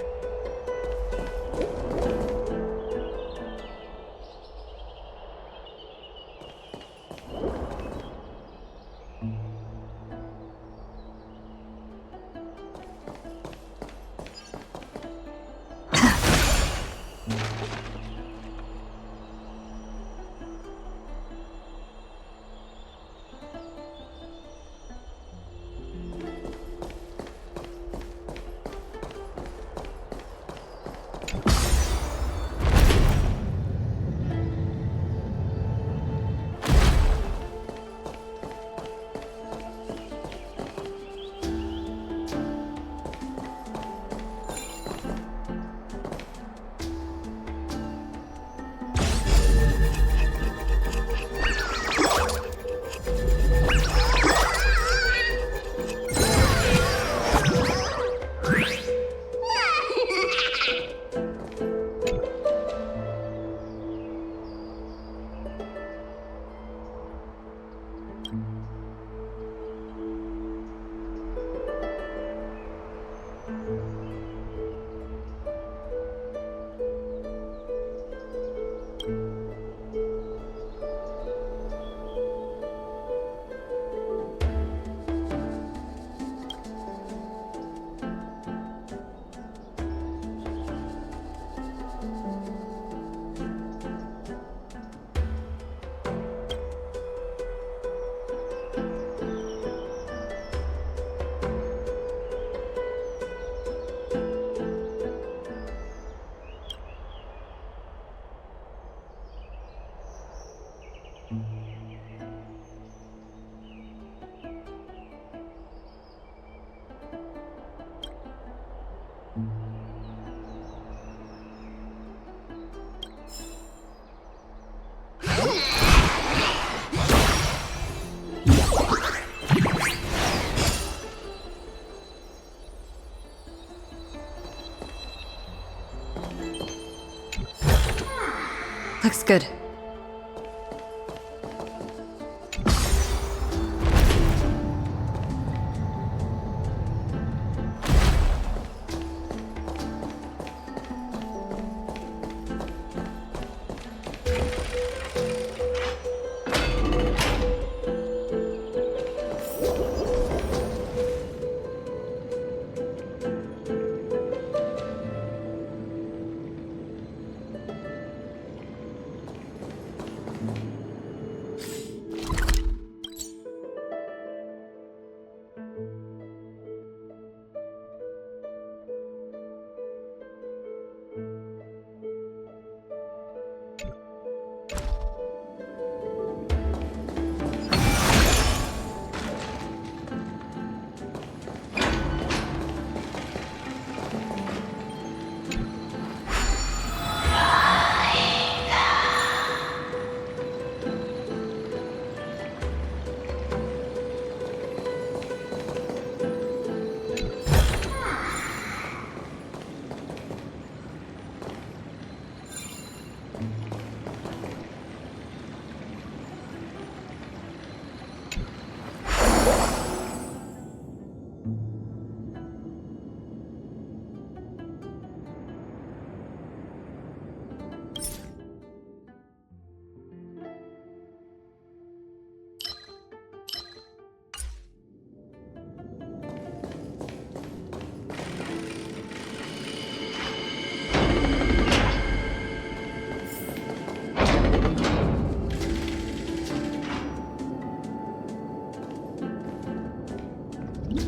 Looks good.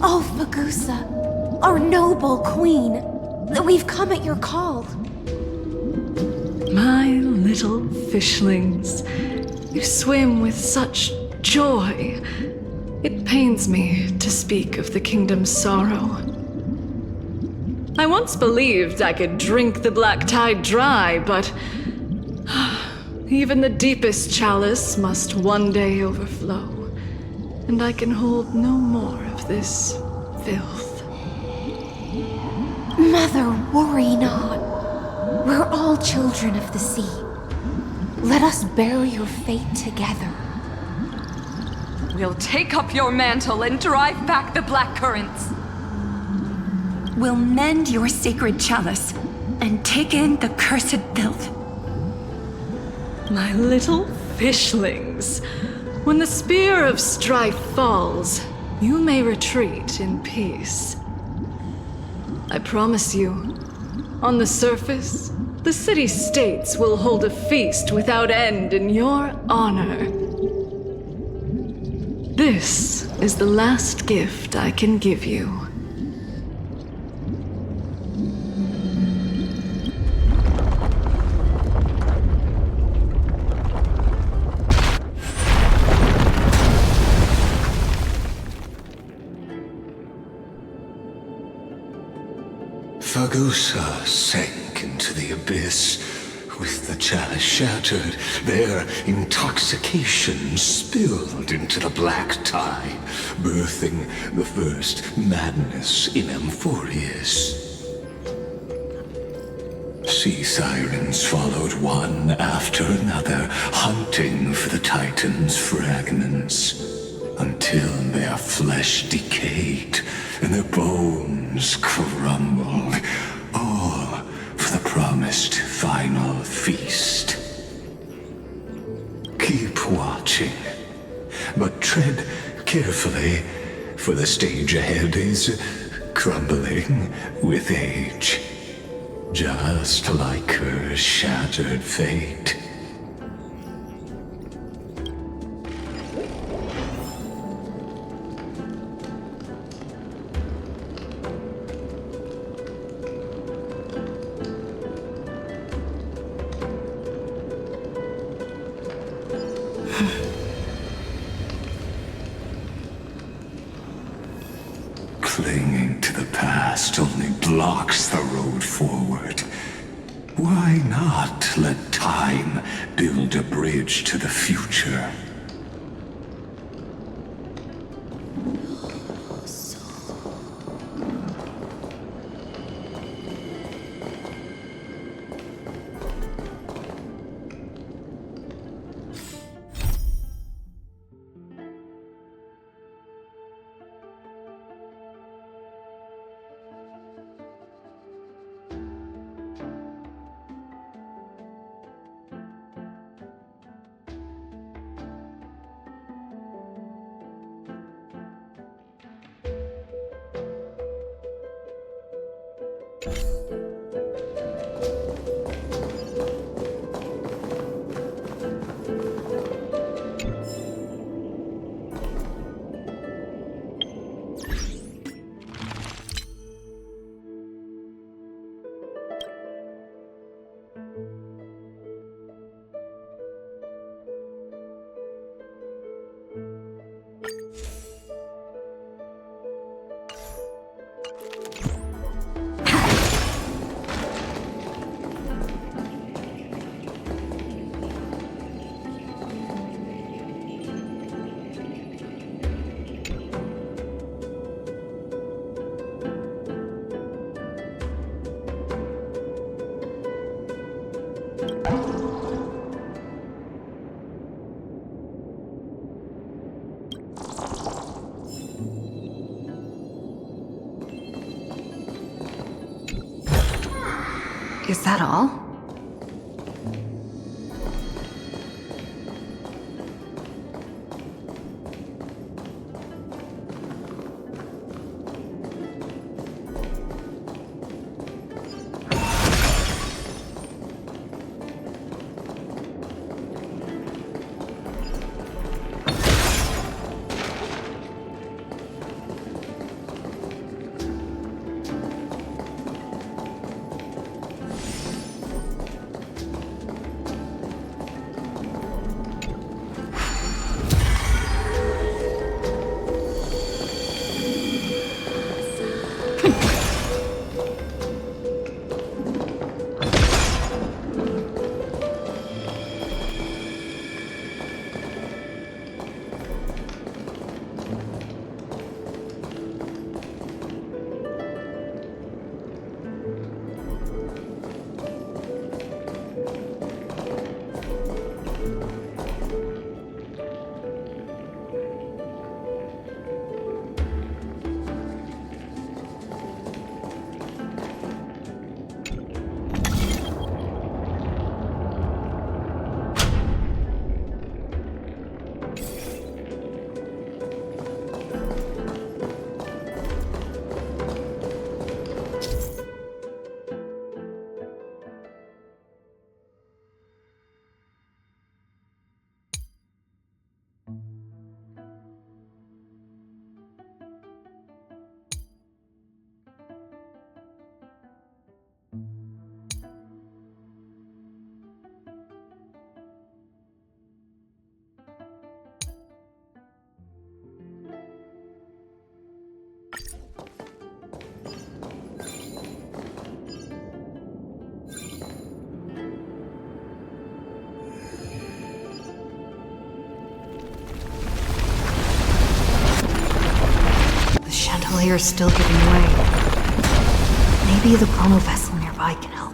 Oh, Fagusa, our noble queen. We've come at your call. My little fishlings, you swim with such joy. It pains me to speak of the kingdom's sorrow. I once believed I could drink the black tide dry, but even the deepest chalice must one day overflow, and I can hold no more of this filth. Mother, worry not. We're all children of the sea. Let us bear your fate together. We'll take up your mantle and drive back the black currents. We'll mend your sacred chalice and take in the cursed filth. My little fishlings, when the spear of strife falls, you may retreat in peace. I promise you, on the surface, the city-states will hold a feast without end in your honor. This is the last gift I can give you. Fagusa sank into the abyss, with the chalice shattered. Their intoxication spilled into the black tide, birthing the first madness in Amphorius. Sea sirens followed one after another, hunting for the Titan's fragments, until their flesh decayed and their bones crumbled, all for the promised final feast. Keep watching, but tread carefully, for the stage ahead is crumbling with age, just like her shattered fate. Clinging to the past only blocks the road forward. Why not let time build a bridge to the future? Is that all? Layer's still giving way. Maybe the chrono vessel nearby can help.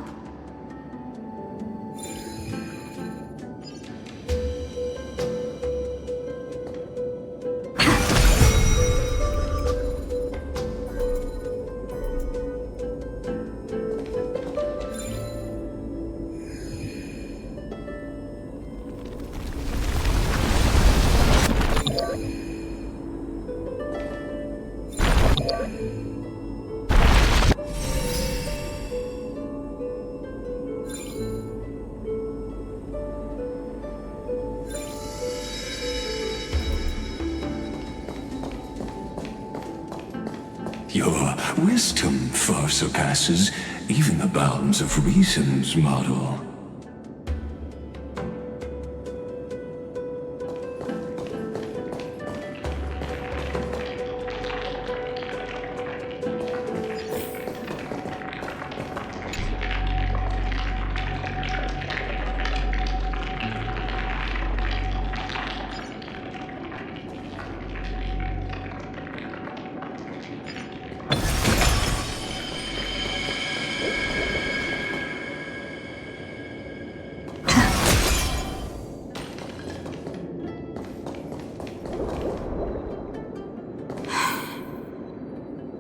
Your wisdom far surpasses even the bounds of reason's model.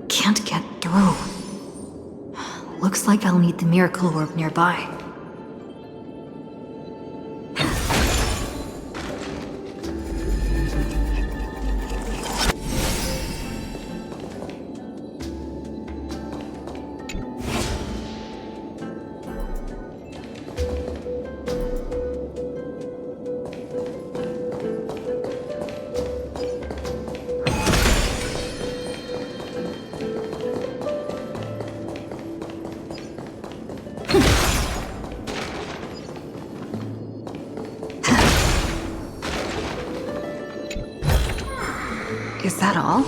Can't get through. Looks like I'll need the miracle orb nearby. Is that all?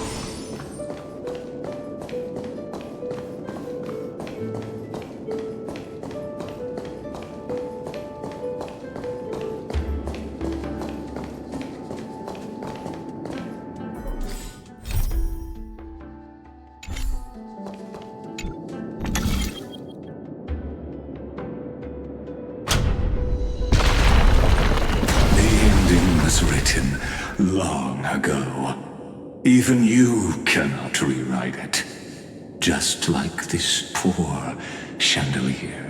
Was written long ago. Even you cannot rewrite it. Just like this poor chandelier.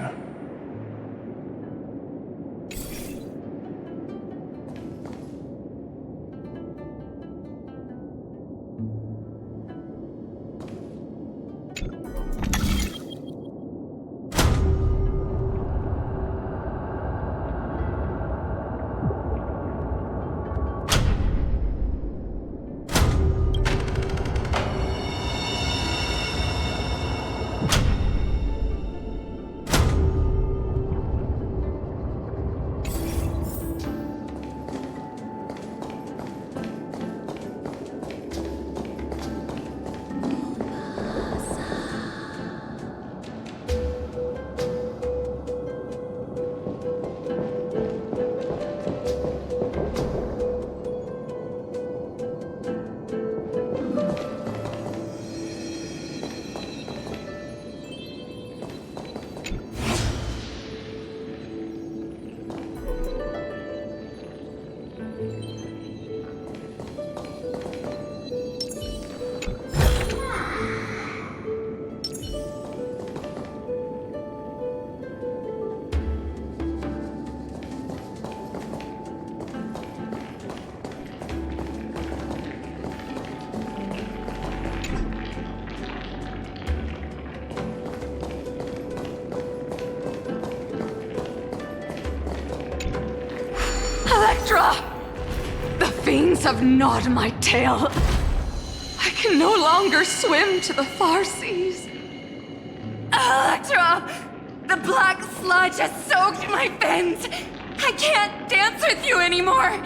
Electra! The fiends have gnawed my tail. I can no longer swim to the far seas. Electra! The black sludge has soaked my fins! I can't dance with you anymore!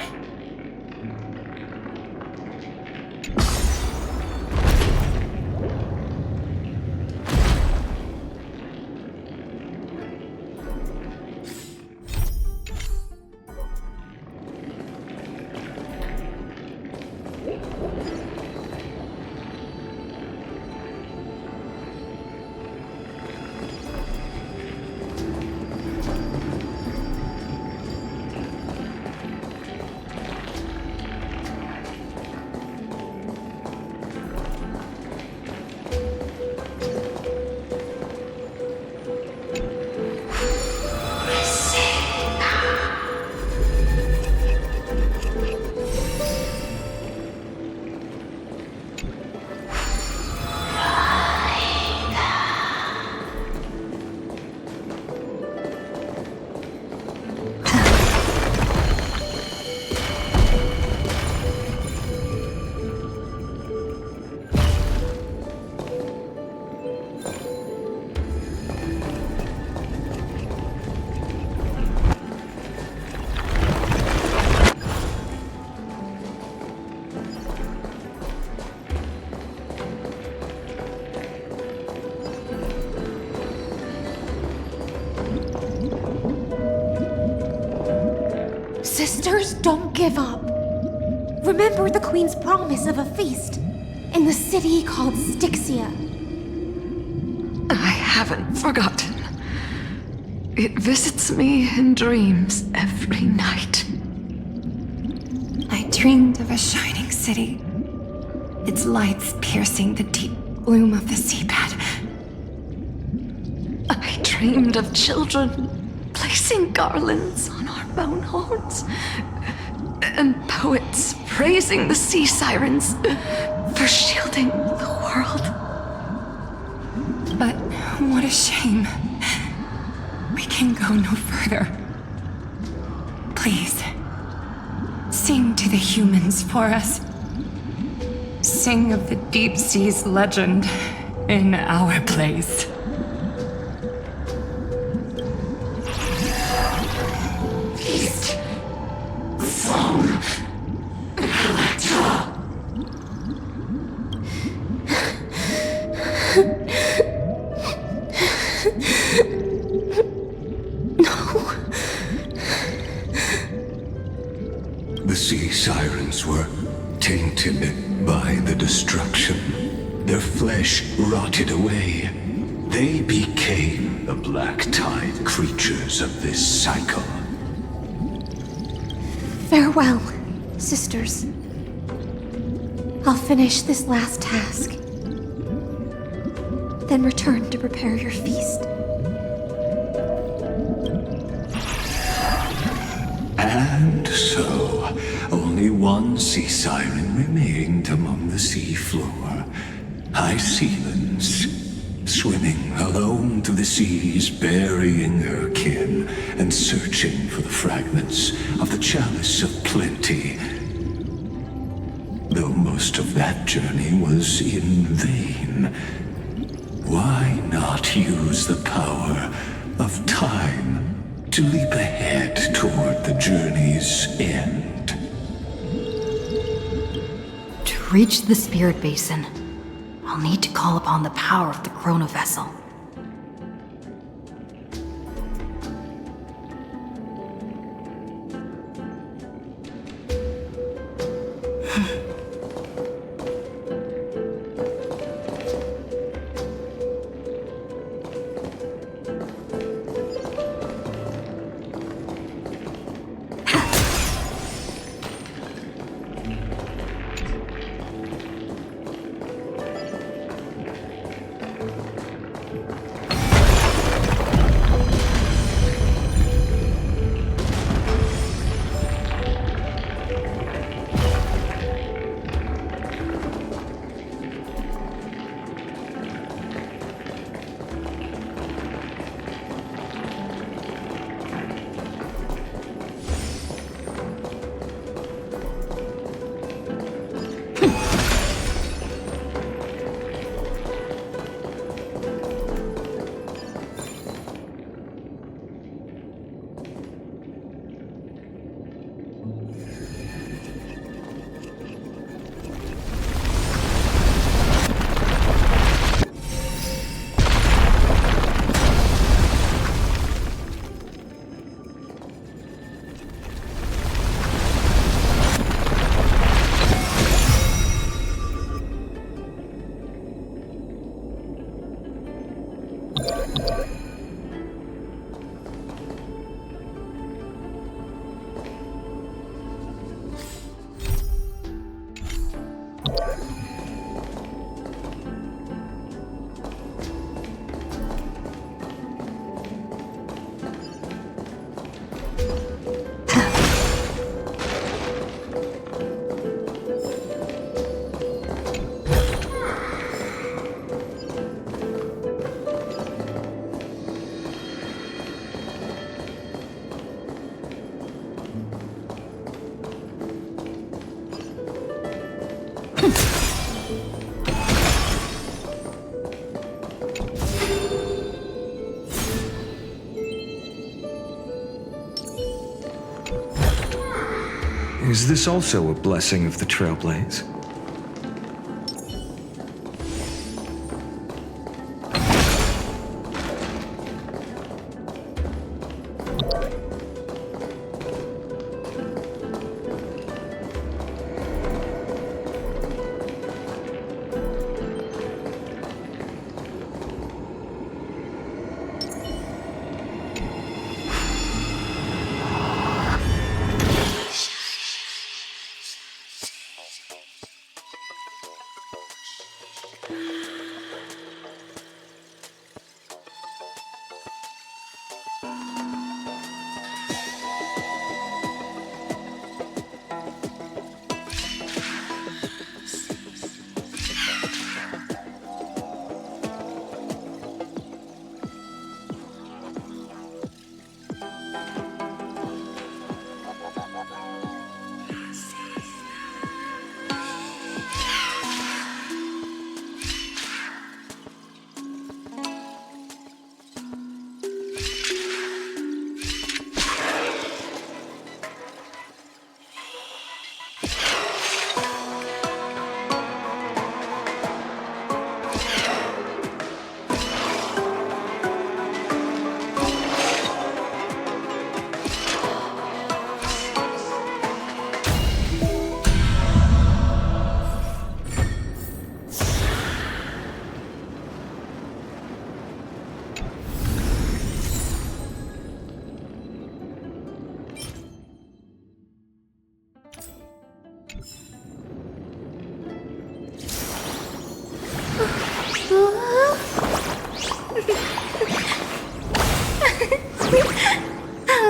Sisters, don't give up. Remember the Queen's promise of a feast in the city called Styxia. I haven't forgotten. It visits me in dreams every night. I dreamed of a shining city, its lights piercing the deep gloom of the seabed. I dreamed of children placing garlands on our bone horns, and poets praising the sea sirens for shielding the world. But what a shame. We can go no further. Please, sing to the humans for us. Sing of the deep sea's legend in our place. sirens were tainted by the destruction. Their flesh rotted away. They became the black tide creatures of this cycle. Farewell, sisters. I'll finish this last task, then return to prepare your feast. And so, only one sea siren remained among the sea floor. Hysilens, swimming alone through the seas, burying her kin, and searching for the fragments of the chalice of plenty. Though most of that journey was in vain, why not use the power of time to leap ahead toward the journey's end? To reach the spirit basin, I'll need to call upon the power of the Chrono Vessel. Is this also a blessing of the Trailblaze?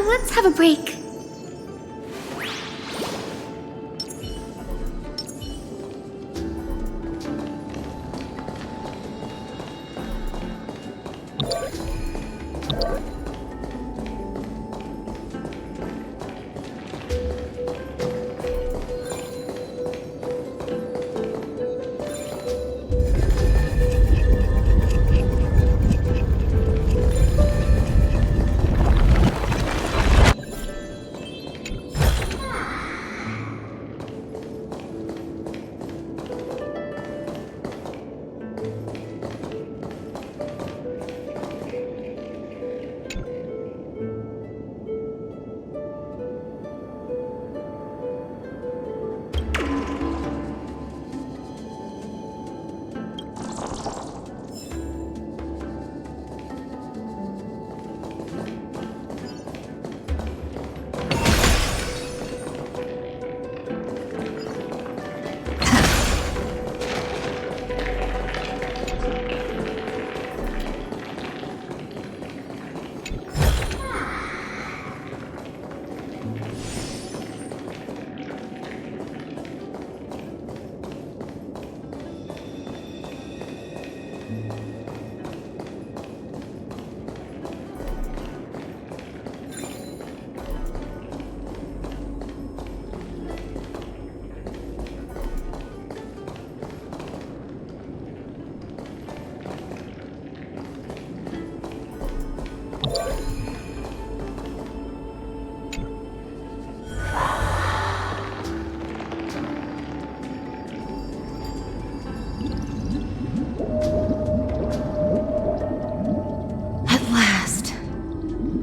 Let's have a break.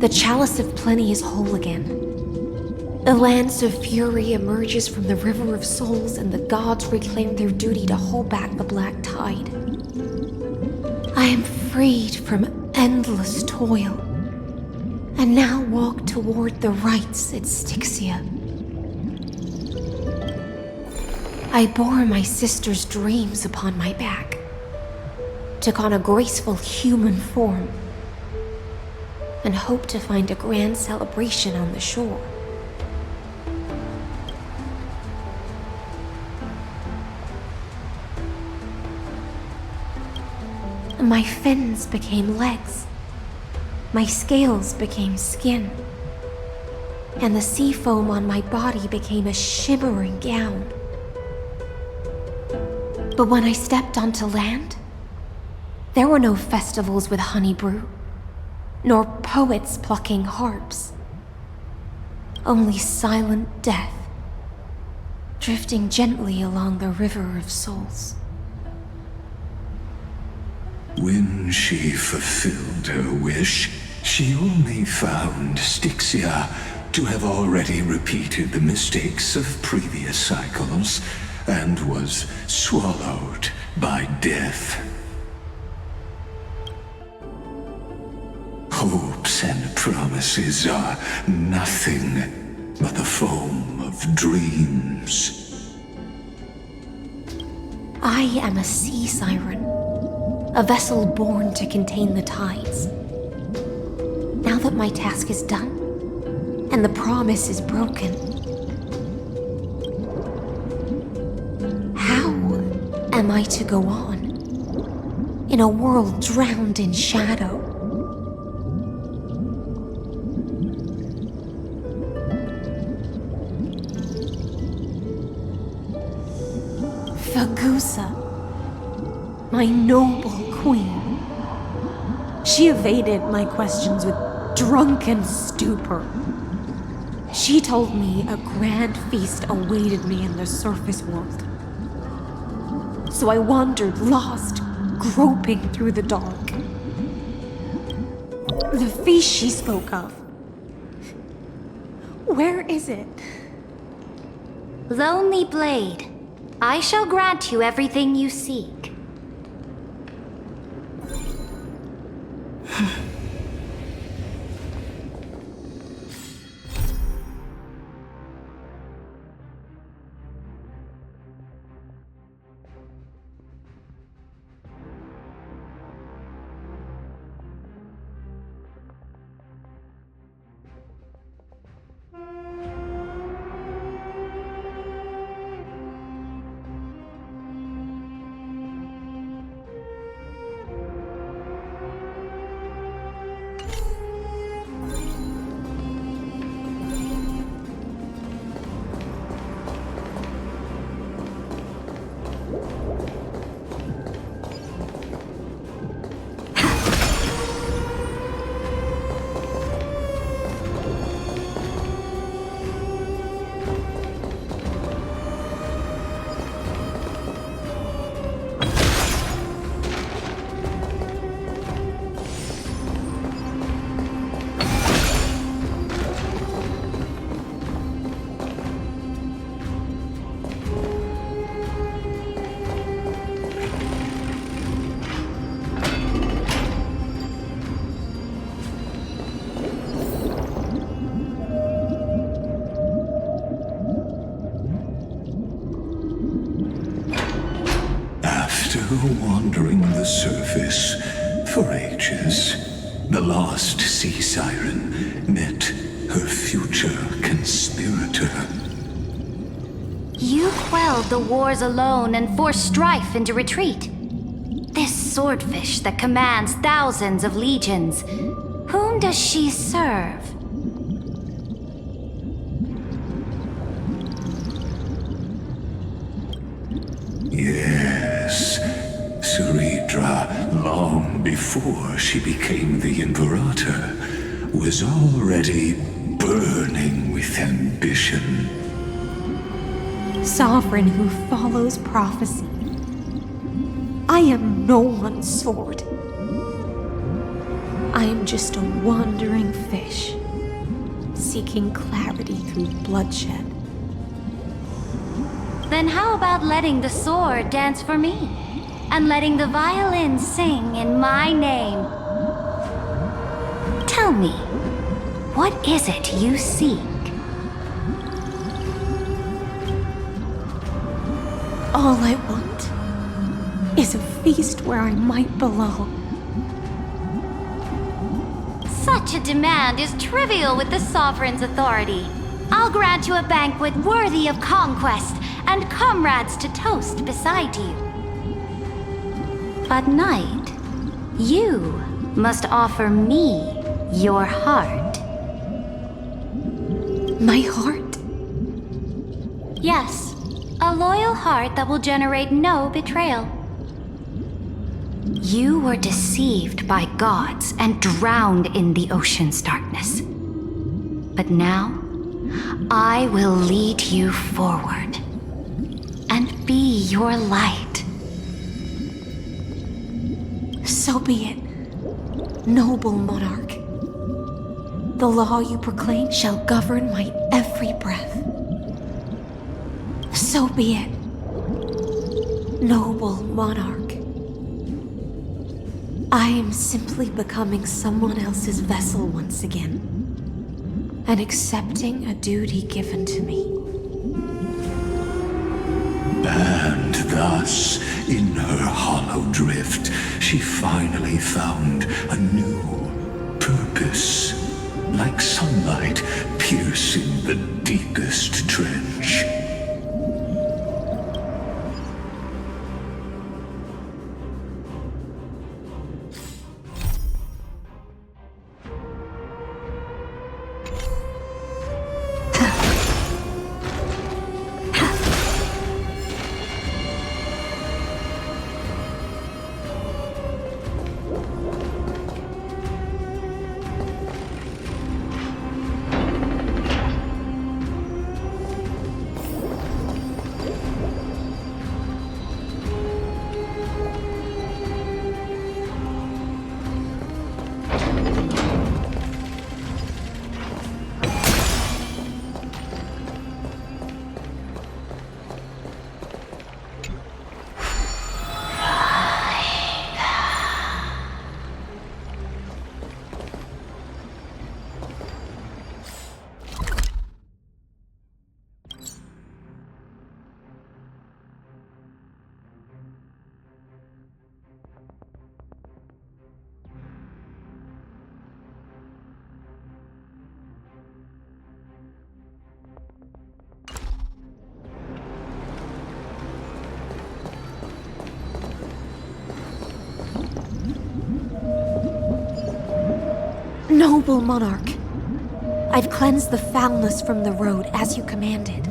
The Chalice of Plenty is whole again. The Lance of Fury emerges from the River of Souls, and the gods reclaim their duty to hold back the Black Tide. I am freed from endless toil, and now walk toward the rites at Styxia. I bore my sister's dreams upon my back, took on a graceful human form, and hoped to find a grand celebration on the shore. My fins became legs, my scales became skin, and the sea foam on my body became a shimmering gown. But when I stepped onto land, there were no festivals with honey brew, nor poets plucking harps. Only silent death, drifting gently along the River of Souls. When she fulfilled her wish, she only found Styxia to have already repeated the mistakes of previous cycles, and was swallowed by death. Hopes and promises are nothing but the foam of dreams. I am a sea siren, a vessel born to contain the tides. Now that my task is done, and the promise is broken, how am I to go on in a world drowned in shadow? Fagusa, my noble queen. She evaded my questions with drunken stupor. She told me a grand feast awaited me in the surface world. So I wandered lost, groping through the dark. The feast she spoke of, where is it? Lonely Blade, I shall grant you everything you seek. her wandering the surface for ages, the lost sea siren met her future conspirator. You quelled the wars alone and forced strife into retreat. This swordfish that commands thousands of legions, whom does she serve? Yes, Saridra, long before she became the Imperator, was already burning with ambition. Sovereign who follows prophecy. I am no one's sword. I am just a wandering fish, seeking clarity through bloodshed. Then how about letting the sword dance for me? And letting the violin sing in my name? Tell me, what is it you seek? All I want is a feast where I might belong. Such a demand is trivial with the Sovereign's authority. I'll grant you a banquet worthy of conquest and comrades to toast beside you. But Knight, you must offer me your heart. My heart? Yes, a loyal heart that will generate no betrayal. You were deceived by gods and drowned in the ocean's darkness. But now, I will lead you forward and be your light. So be it, noble monarch. The law you proclaim shall govern my every breath. So be it, noble monarch. I am simply becoming someone else's vessel once again, and accepting a duty given to me. And thus, in her hollow drift, she finally found a new purpose, like sunlight piercing the deepest trench. Noble monarch, I've cleansed the foulness from the road as you commanded.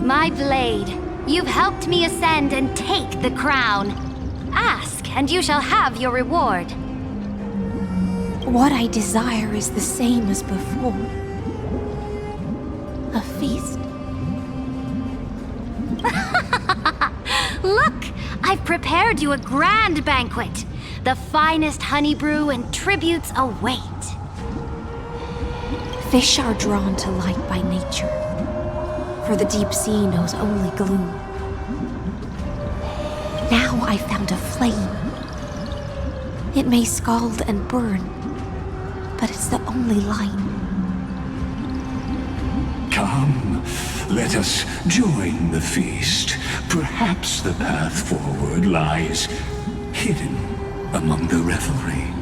My blade, you've helped me ascend and take the crown. Ask, and you shall have your reward. What I desire is the same as before. A feast. Look, I've prepared you a grand banquet. The finest honey brew and tributes await. Fish are drawn to light by nature, for the deep sea knows only gloom. Now I found a flame. It may scald and burn, but it's the only light. Come, Let us join the feast. Perhaps the path forward lies hidden among the revelry.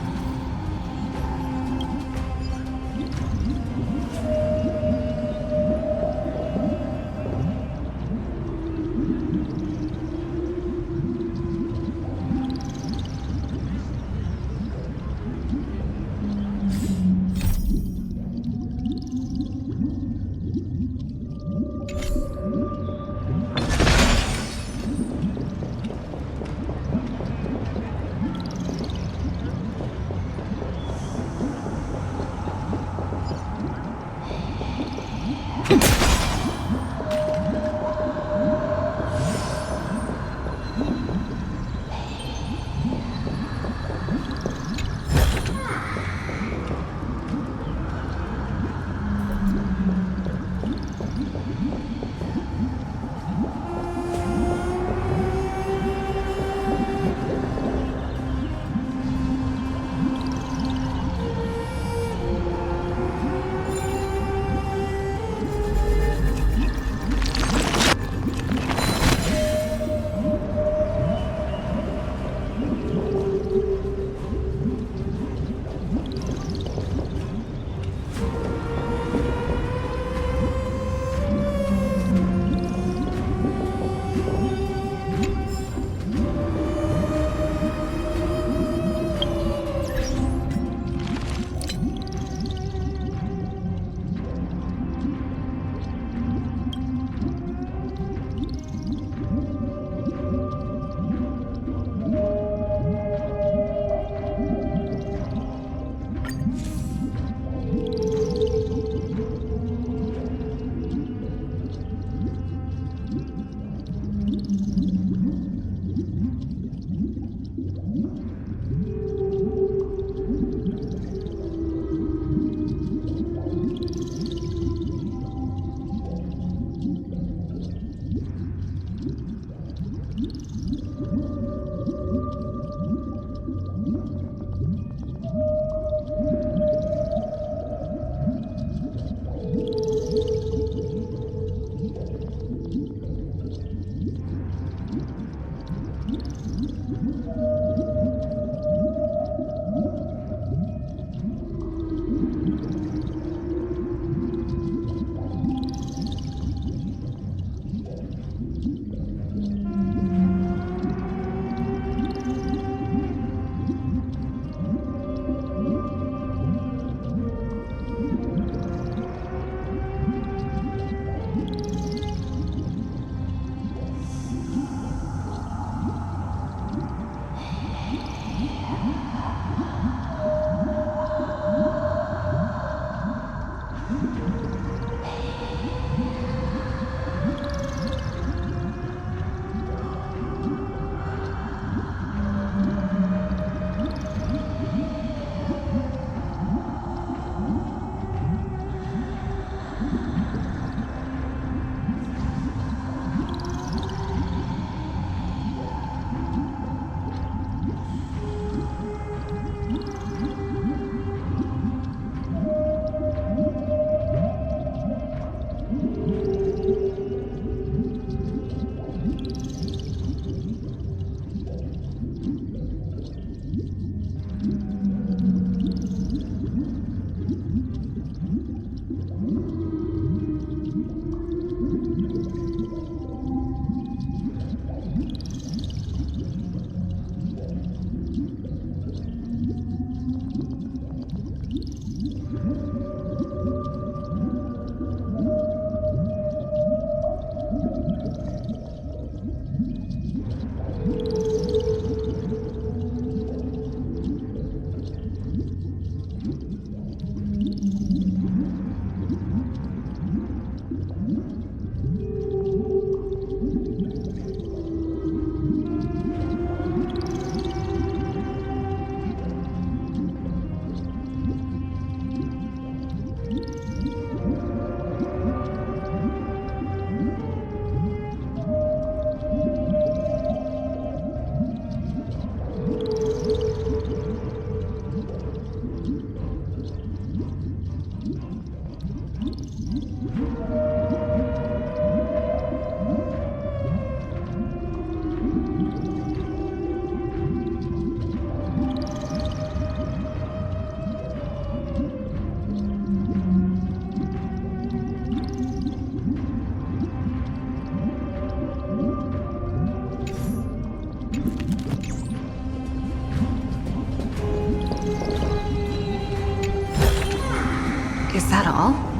Is that all?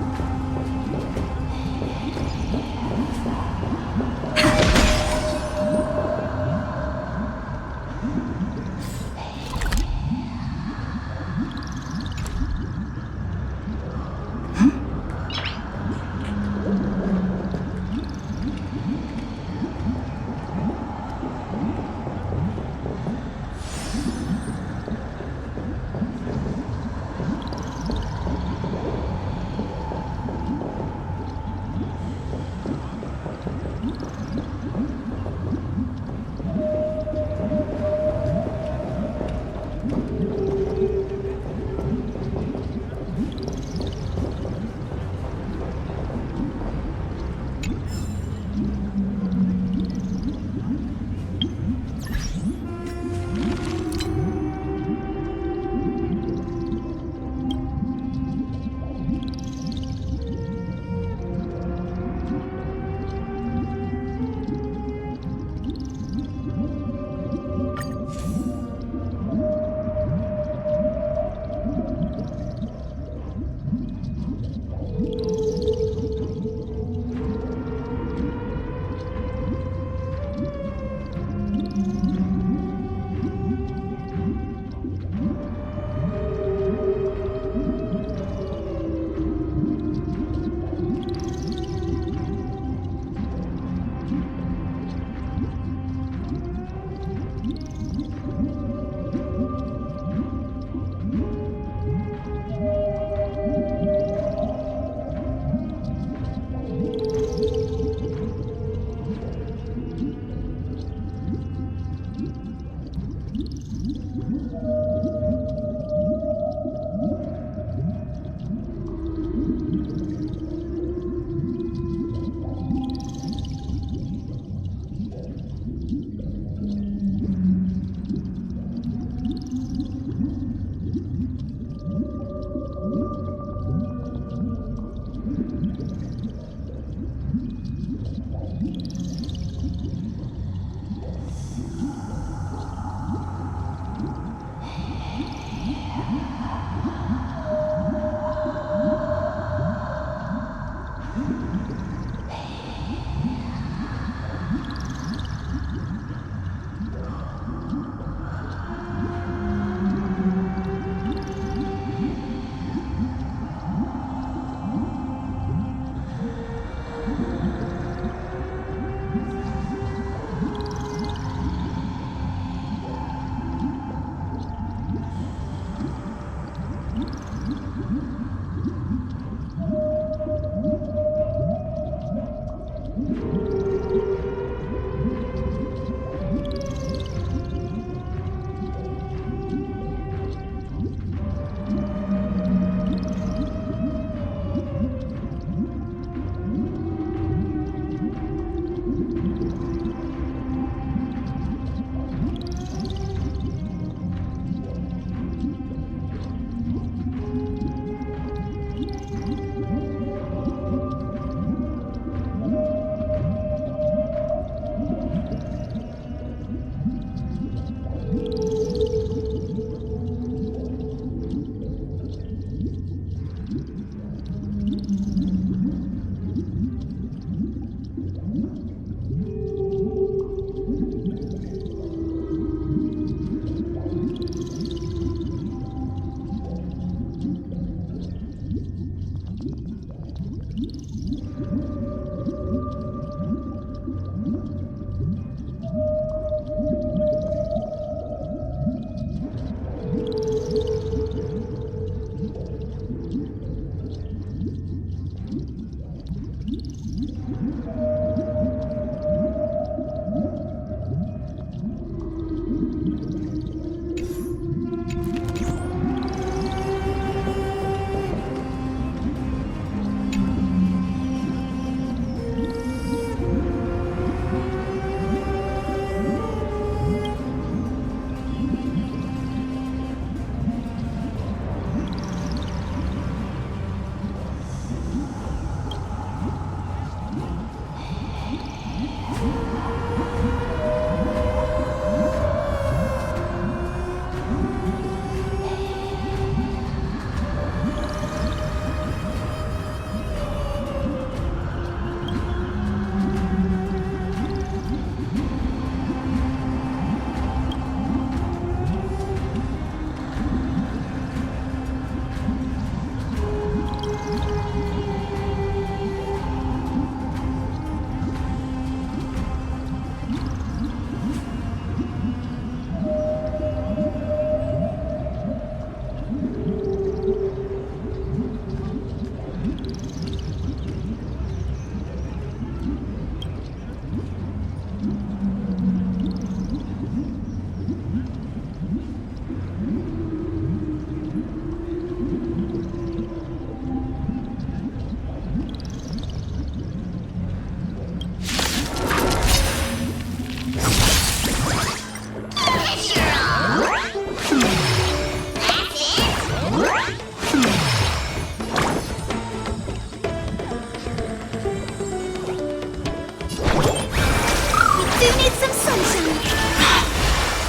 do need some sunshine.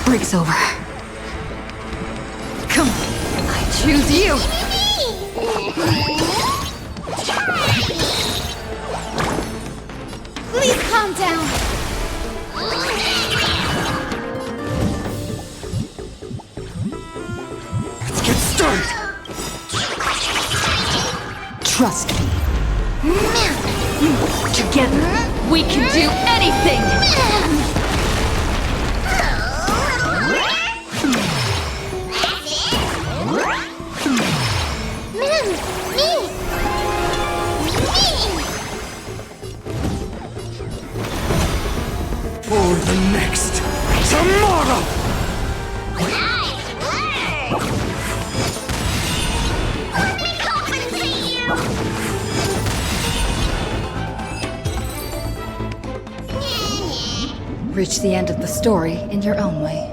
Break's over. Come on, I choose you! Please calm down. Let's get started! Trust me. Together, we can do anything! For the next tomorrow! Let me compensate you. Reach the end of the story in your own way.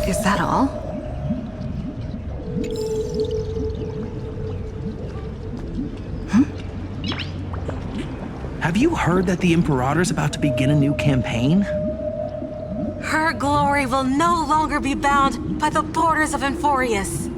Is that all? Have you heard that the Imperator's about to begin a new campaign? Her glory will no longer be bound by the borders of Enforius.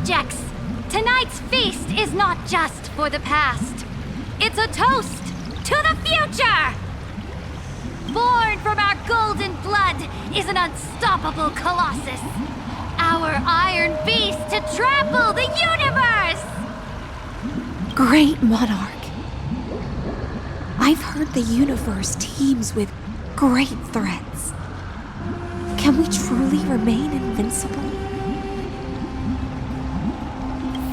subjects, tonight's feast is not just for the past. It's a toast to the future! Born from our golden blood is an unstoppable colossus. Our iron beast to trample the universe! Great monarch. I've heard the universe teems with great threats. Can we truly remain invincible?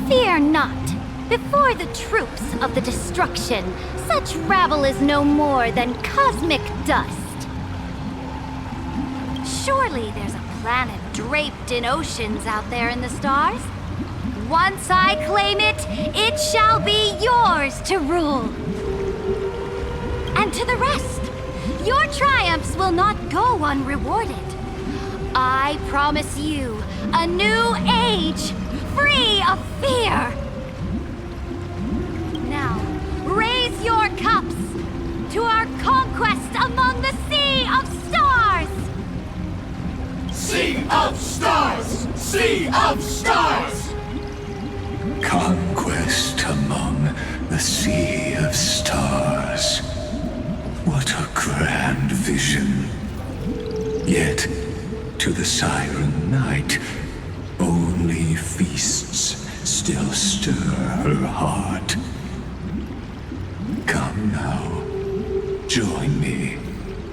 Fear not. Before the troops of the destruction, such rabble is no more than cosmic dust. Surely there's a planet draped in oceans out there in the stars. Once I claim it, it shall be yours to rule. And to the rest, your triumphs will not go unrewarded. I promise you a new age, free of fear. Now, raise your cups to our conquest among the Sea of Stars! Sea of Stars! Sea of Stars! Conquest among the Sea of Stars. What a grand vision. Yet, to the Siren Knight, only feasts still stir her heart. Come now, join me.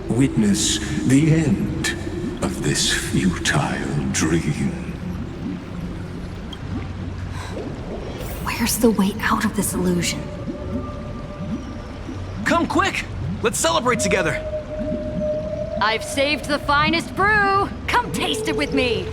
Witness the end of this futile dream. Where's the way out of this illusion? Come quick! Let's celebrate together! I've saved the finest brew! Come taste it with me!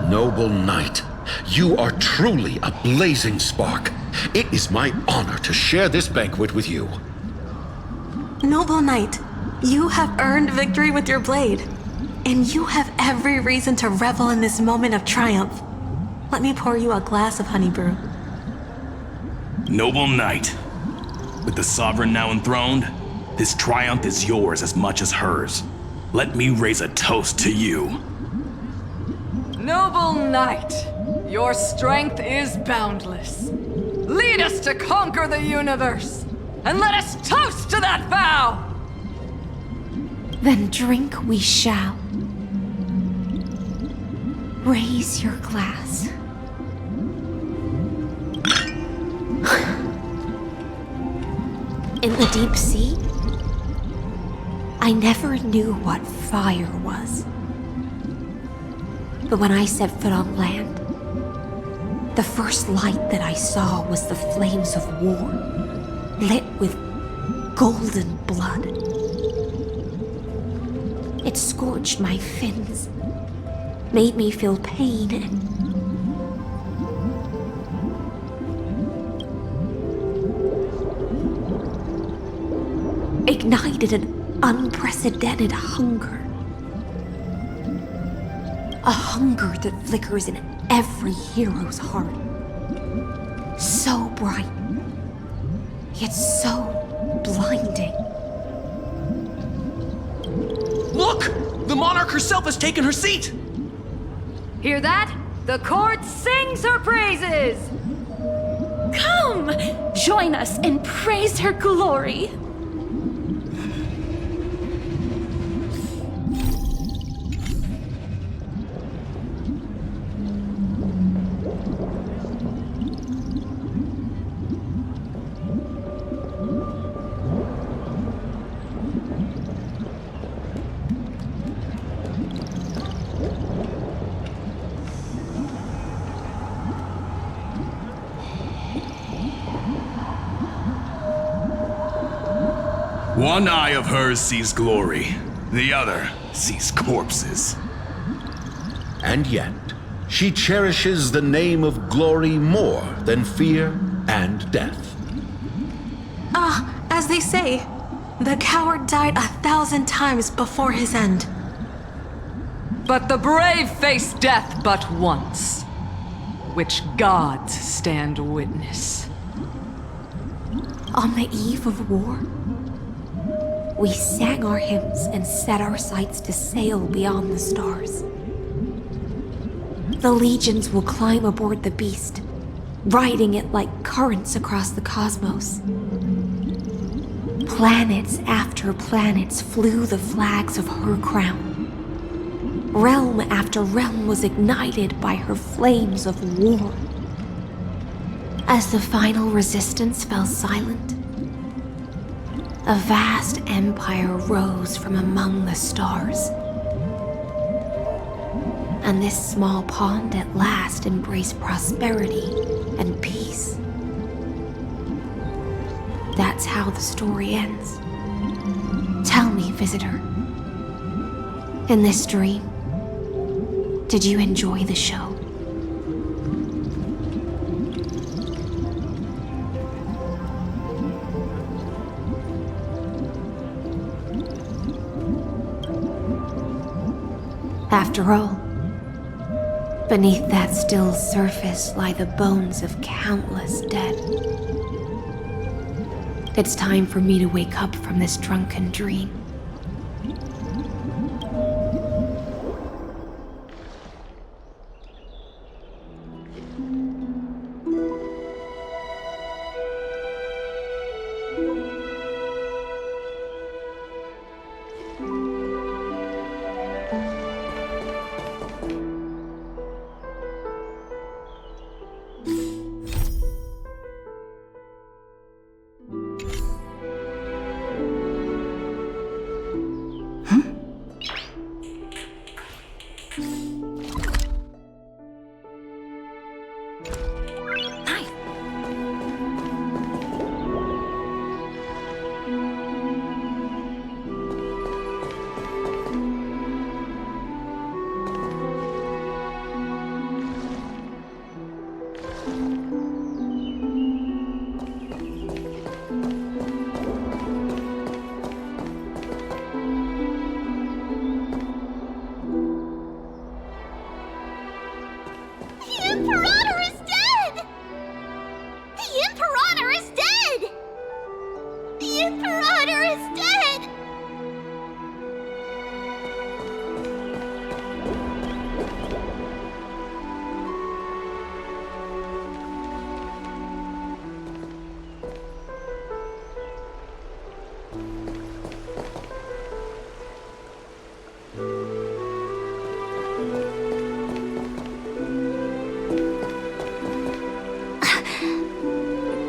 Noble knight, you are truly a blazing spark. It is my honor to share this banquet with you. Noble knight, you have earned victory with your blade. And you have every reason to revel in this moment of triumph. Let me pour you a glass of honey brew. Noble knight, with the sovereign now enthroned, this triumph is yours as much as hers. Let me raise a toast to you. Noble knight, your strength is boundless. Lead us to conquer the universe, and let us toast to that vow! Then drink we shall. Raise your glass. In the deep sea, I never knew what fire was. But when I set foot on land, the first light that I saw was the flames of war, lit with golden blood. It scorched my fins, made me feel pain and ignited an unprecedented hunger. A hunger that flickers in every hero's heart. So bright, yet so blinding. Look! The monarch herself has taken her seat! Hear that? The court sings her praises! Come! Join us and praise her glory! One eye of hers sees glory, the other sees corpses. And yet, she cherishes the name of glory more than fear and death. As they say, the coward died 1,000 times before his end. But the brave face death but once, which gods stand witness. On the eve of war, we sang our hymns and set our sights to sail beyond the stars. The legions will climb aboard the beast, riding it like currents across the cosmos. Planets after planets flew the flags of her crown. Realm after realm was ignited by her flames of war. As the final resistance fell silent, a vast empire rose from among the stars. And this small pond at last embraced prosperity and peace. That's how the story ends. Tell me, visitor, in this dream, did you enjoy the show? After all, beneath that still surface lie the bones of countless dead. It's time for me to wake up from this drunken dream.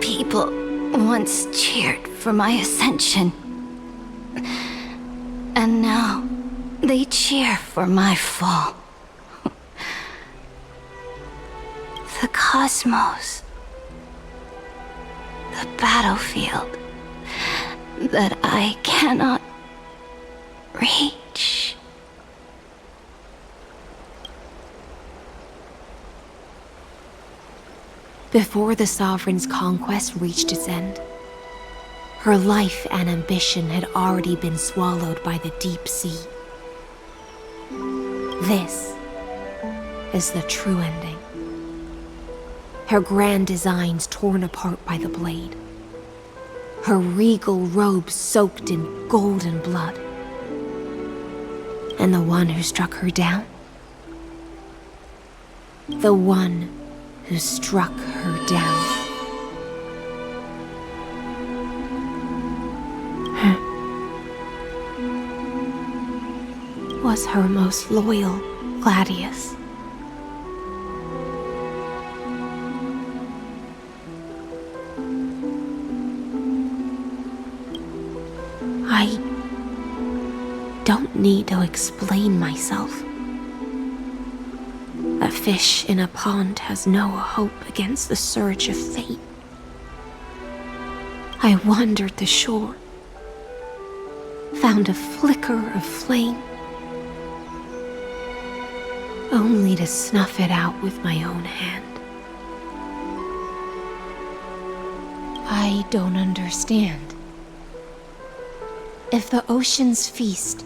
People once cheered for my ascension. And now they cheer for my fall. The cosmos. The battlefield that I cannot reach. Before the Sovereign's conquest reached its end, her life and ambition had already been swallowed by the deep sea. This is the true ending. Her grand designs torn apart by the blade. Her regal robe soaked in golden blood. And the one who struck her down? The one who struck her down. Was her most loyal Gladius. I don't need to explain myself. A fish in a pond has no hope against the surge of fate. I wandered the shore, found a flicker of flame, only to snuff it out with my own hand. I don't understand. If the ocean's feast,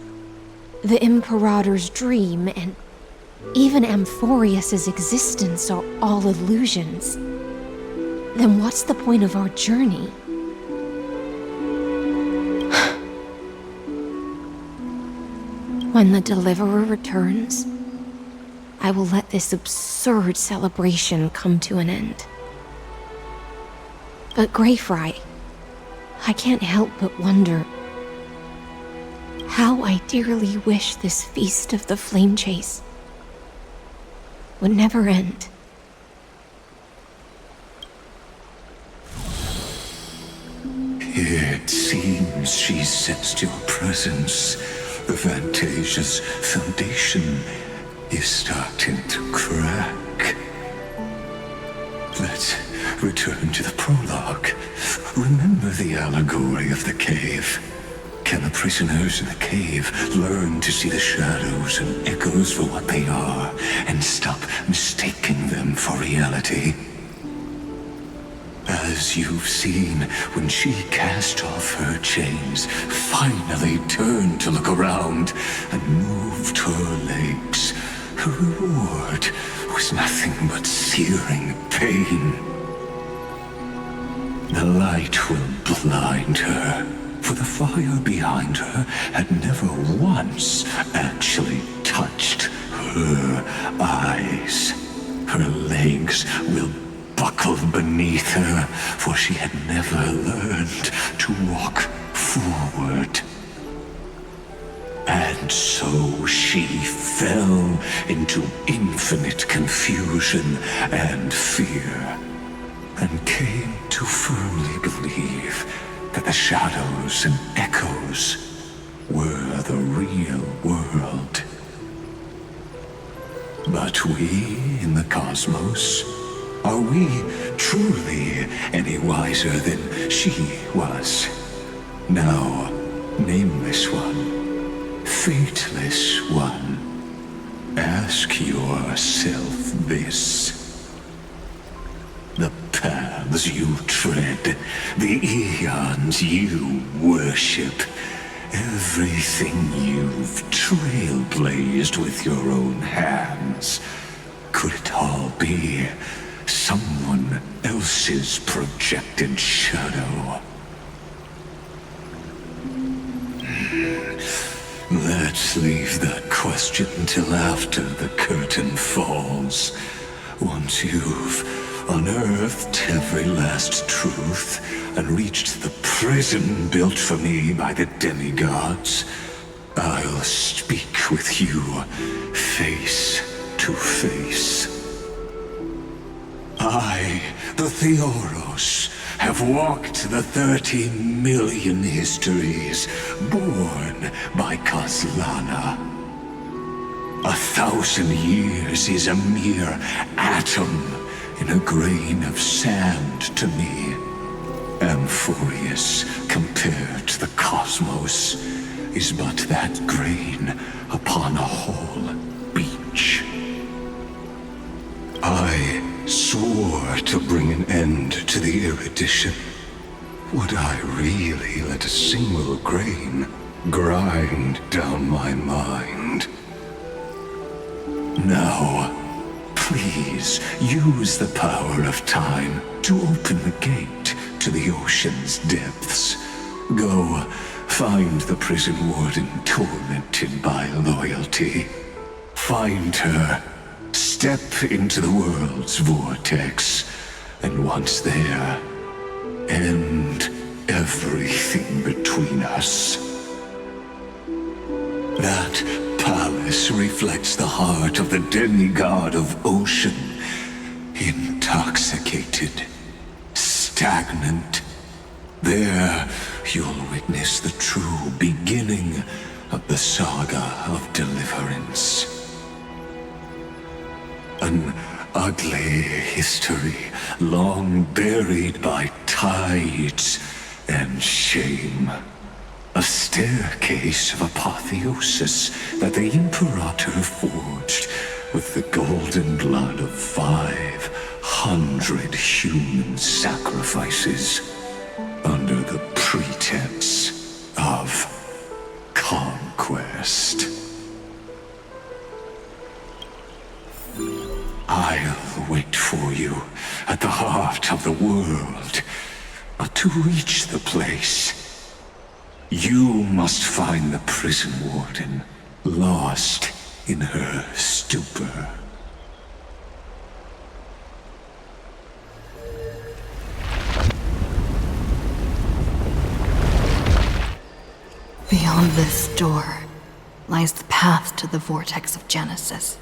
the Imperator's dream, and even Amphorius's existence are all illusions, then what's the point of our journey? When the Deliverer returns, I will let this absurd celebration come to an end. But Greyfry, I can't help but wonder how I dearly wish this feast of the Flame Chase would never end. It seems she sensed your presence. The Fantasia's foundation is starting to crack. Let's return to the prologue. Remember the allegory of the cave. Can the prisoners in the cave learn to see the shadows and echoes for what they are, and stop mistaking them for reality? As you've seen, when she cast off her chains, finally turned to look around, and moved her legs, her reward was nothing but searing pain. The light will blind her, for the fire behind her had never once actually touched her eyes. Her legs will buckle beneath her, for she had never learned to walk forward. And so she fell into infinite confusion and fear, and came to firmly believe that the shadows and echoes were the real world. But we in the cosmos, are we truly any wiser than she was? Now, nameless one, fateless one, ask yourself this. The paths you tread, the eons you worship, everything you've trailblazed with your own hands, could it all be someone else's projected shadow? Let's leave that question till after the curtain falls. Once you've unearthed every last truth and reached the prison built for me by the demigods, I'll speak with you face to face. I, the Theoros, have walked the 30 million histories born by Kozlana. 1,000 years is a mere atom in a grain of sand to me. Amphorius, compared to the cosmos, is but that grain upon a whole beach. I swore to bring an end to the erudition. Would I really let a single grain grind down my mind? Now, please use the power of time to open the gate to the ocean's depths. Go, find the prison warden tormented by loyalty. Find her, step into the world's vortex, and once there, end everything between us. That palace reflects the heart of the demigod of ocean, intoxicated, stagnant. There, you'll witness the true beginning of the saga of deliverance. An ugly history, long buried by tides and shame. A A staircase of apotheosis that the Imperator forged with the golden blood of 500 human sacrifices under the pretense of conquest. I'll wait for you at the heart of the world. But to reach the place, you must find the prison warden, lost in her stupor. Beyond this door lies the path to the vortex of Genesis.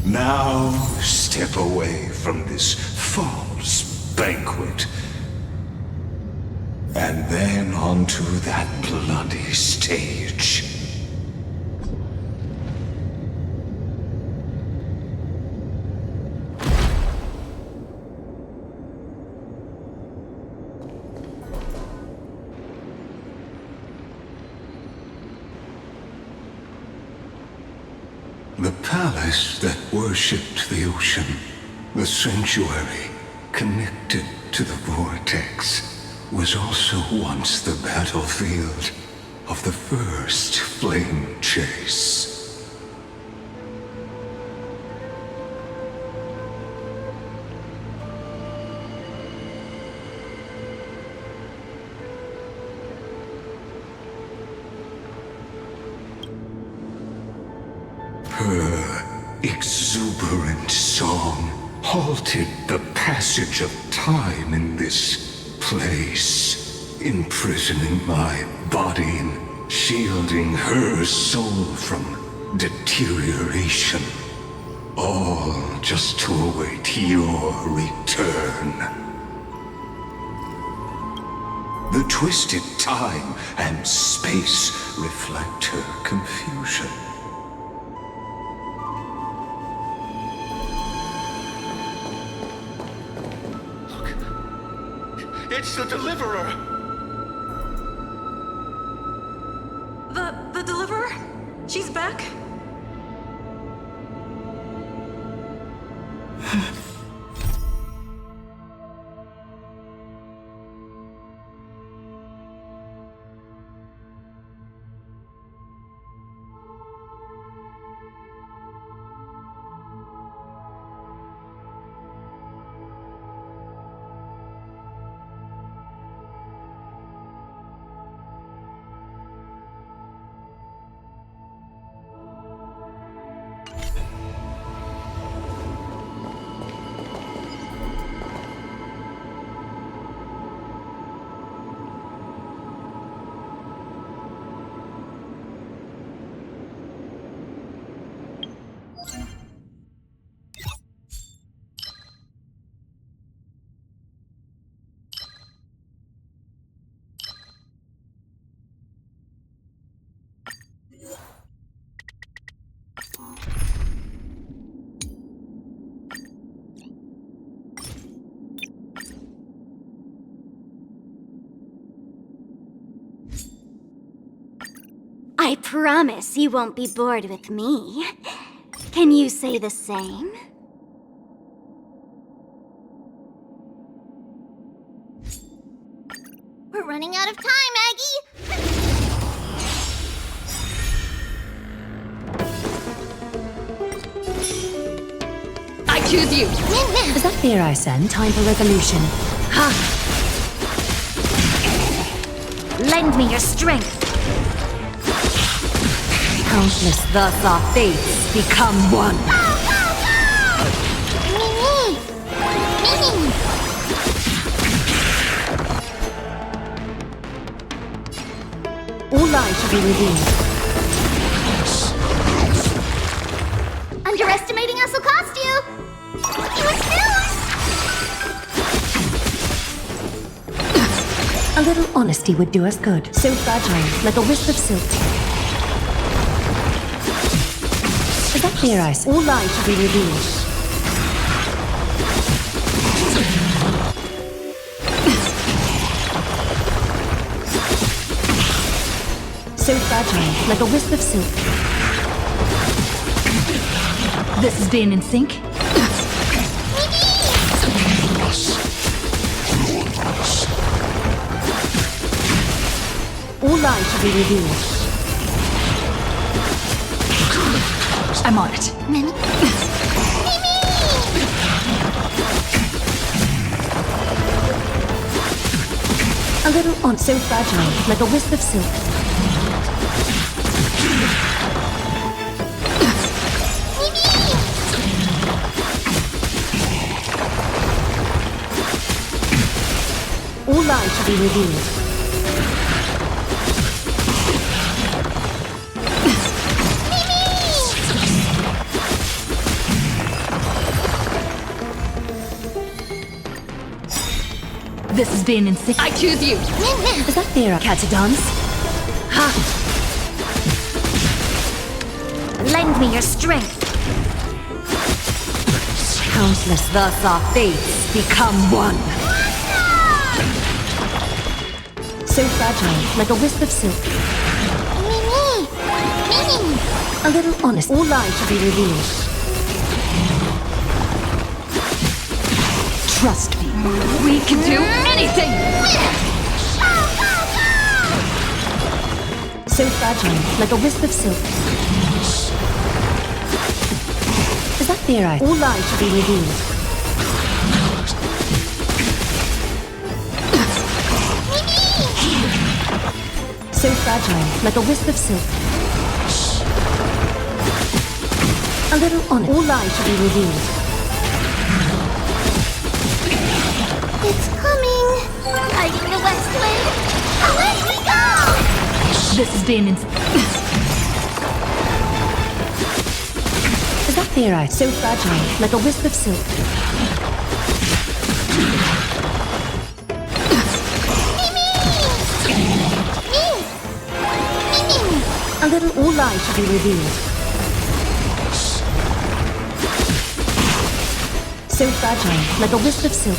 Now step away from this false banquet. And then onto that bloody stage. The palace that worshipped the ocean, the sanctuary connected to the vortex, was also once the battlefield of the first flame chase. Her exuberant song halted the passage of time in this place, imprisoning my body and shielding her soul from deterioration. All just to await your return. The twisted time and space reflect her confusion. It's the Deliverer! The Deliverer? She's back? I promise you won't be bored with me. Can you say the same? We're running out of time, Aggie! I choose you! Is that fear I send? Time for revolution. Ha! Lend me your strength. Countless thus our fates become one. All lies shall be revealed. Underestimating us will cost you! You refuse! A little honesty would do us good. So fragile, like a wisp of silk. Is that fear I send? All lies shall be revealed. So fragile, like a wisp of silk. This is being in sync. All lies shall be revealed. I'm on it. A little on, so fragile, like a wisp of silk. All lies shall be revealed. This is being in sync. I choose you! Is that their catadons? Ha! Lend me your strength. Countless thus our fates become one. So fragile, like a wisp of silk. A little honest. All lies shall be revealed. Trust me. We can do anything! So fragile, like a wisp of silk. Is that their eye? All lies shall be revealed. So fragile, like a wisp of silk. A little honest. All lies shall be revealed. It's coming! Fighting the West Wind! Away we go! This is being in... Is that their eye? So fragile, like a wisp of silk. A little all lies shall be revealed. So fragile, like a wisp of silk.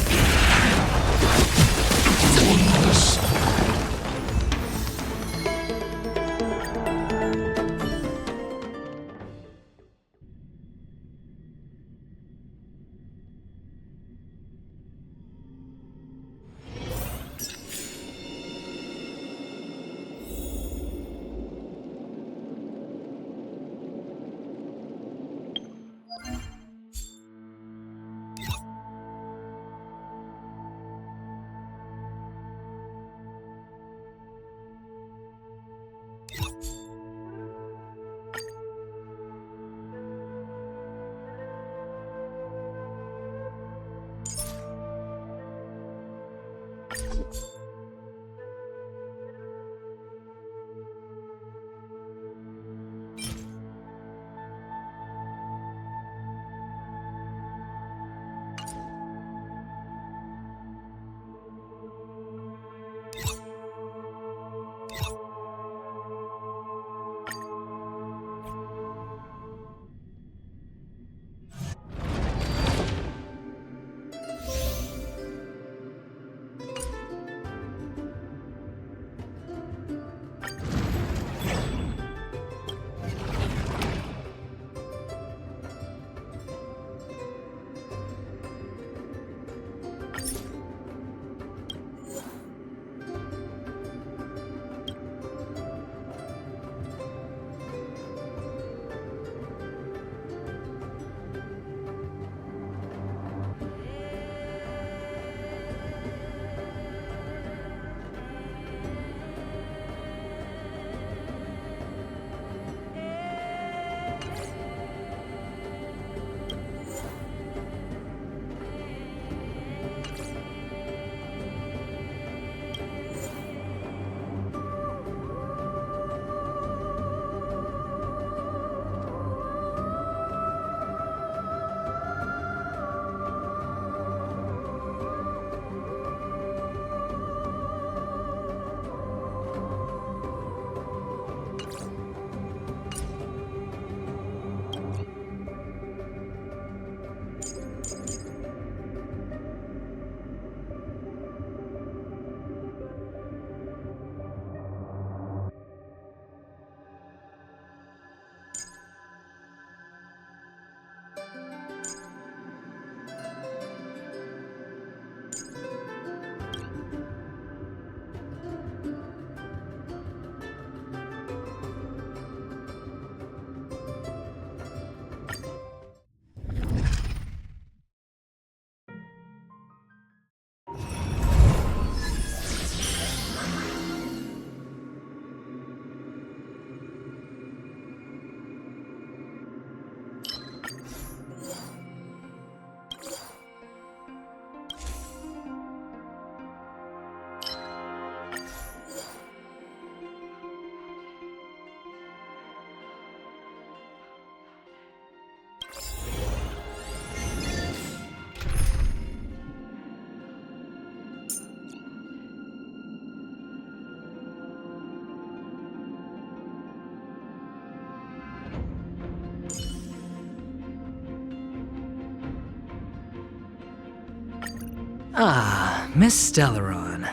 Ah, Miss Stellaron.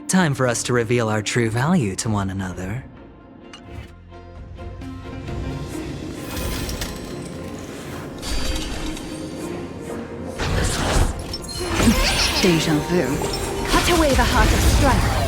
Time for us to reveal our true value to one another. Deja vu. Cut away the heart of strife.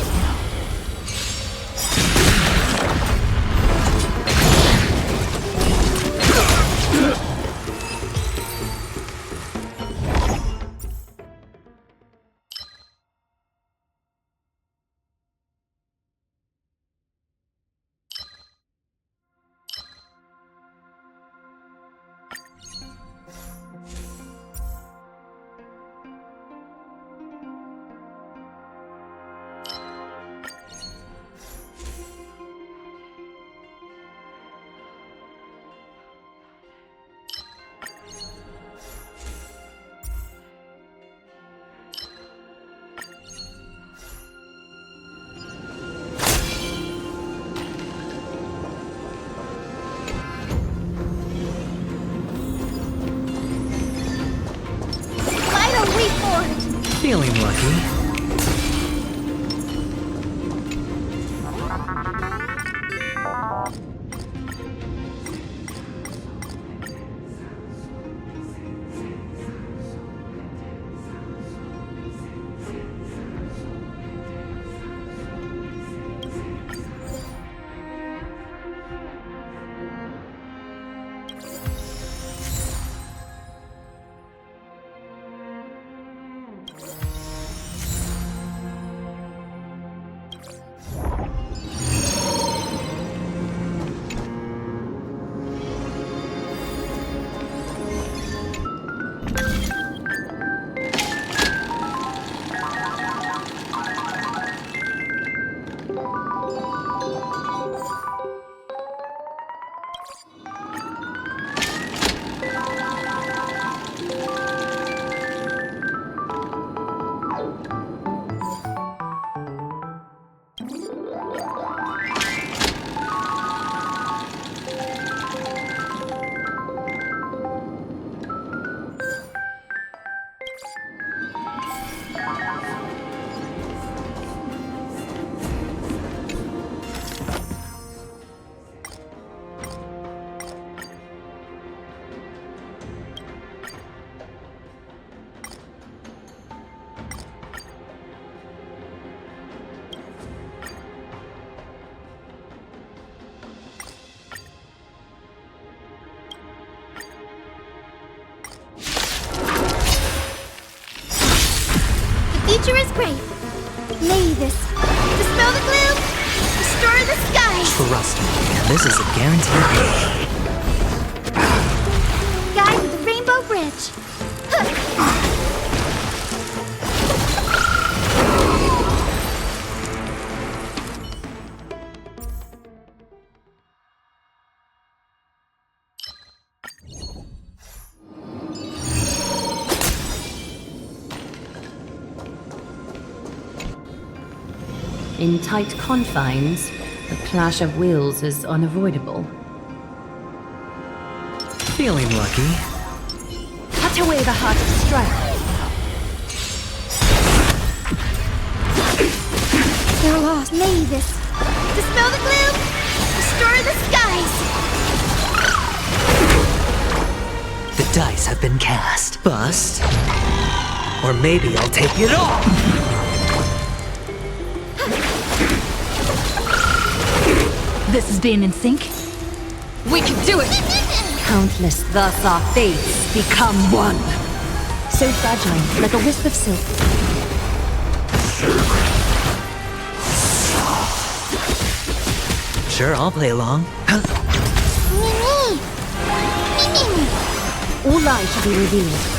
Feeling lucky. Future is great. May this dispel the gloom, restore the skies. Trust me, this is a guaranteed hit. Guide the Rainbow Bridge. In tight confines, the clash of wills is unavoidable. Feeling lucky. Cut away the heart of strife. They're lost. May this dispel the gloom, restore the skies. The dice have been cast. Bust. Or maybe I'll take it all! This has been in sync. We can do it! Countless thus our fates become one. So fragile, like a wisp of silk. Sure, I'll play along. All lies shall be revealed.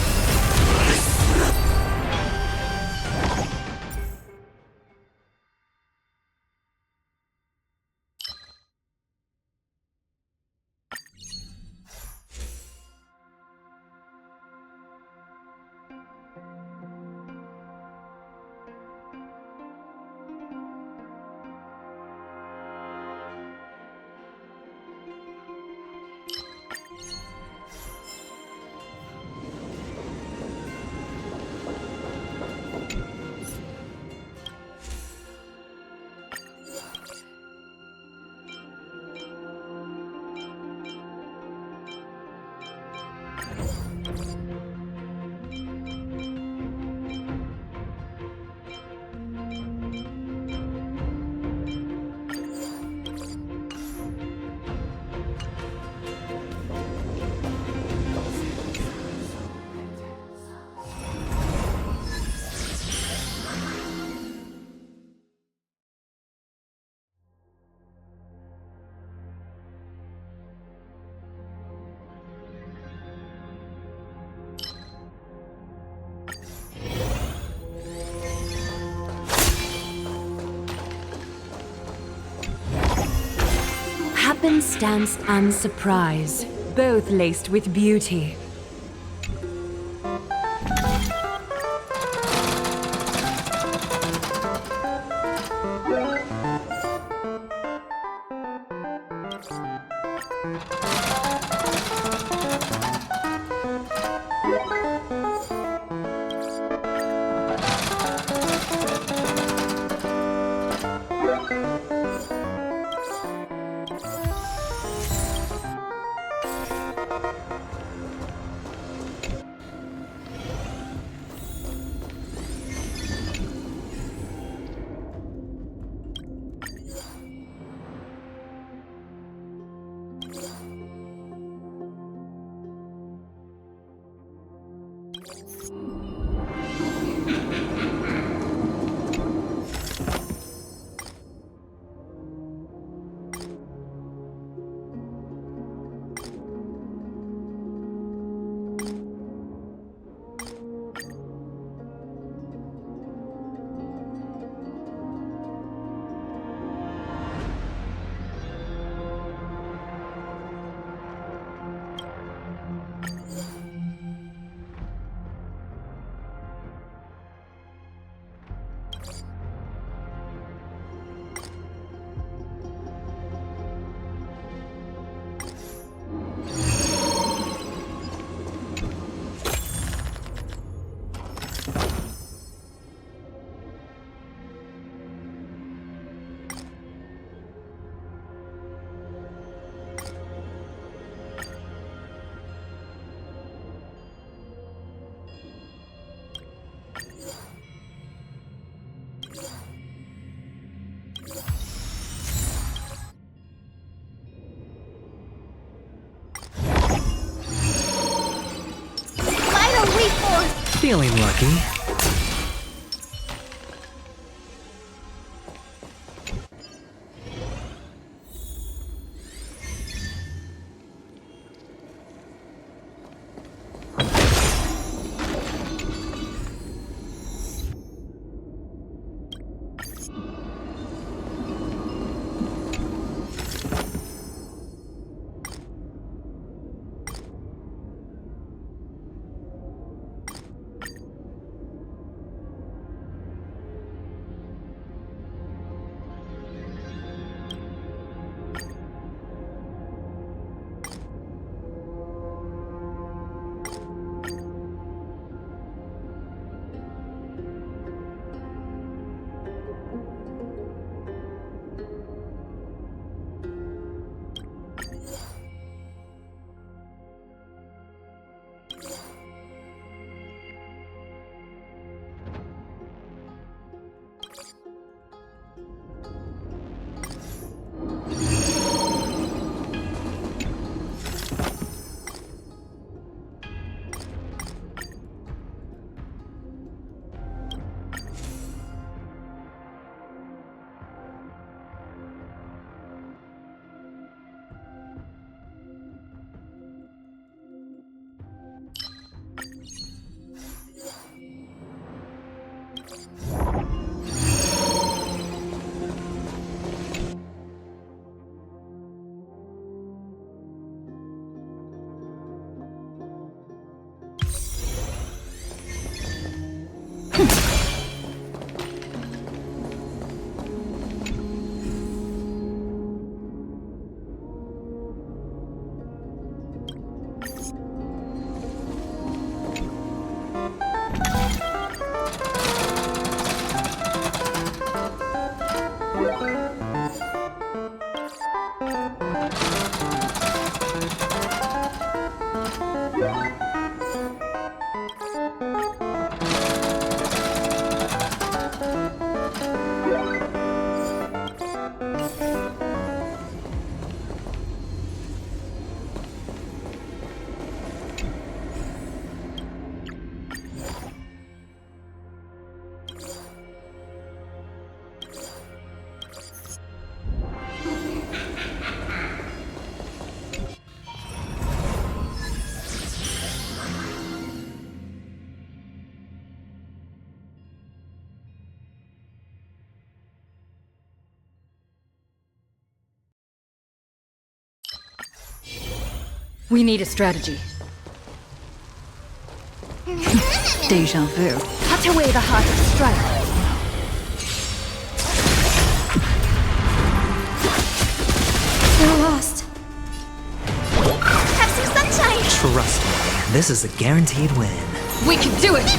Happenstance and surprise, both laced with beauty. Feeling lucky. We need a strategy. Deja vu. Cut away the heart of strife. We're lost. Have some sunshine! Trust me, this is a guaranteed win. We can do it!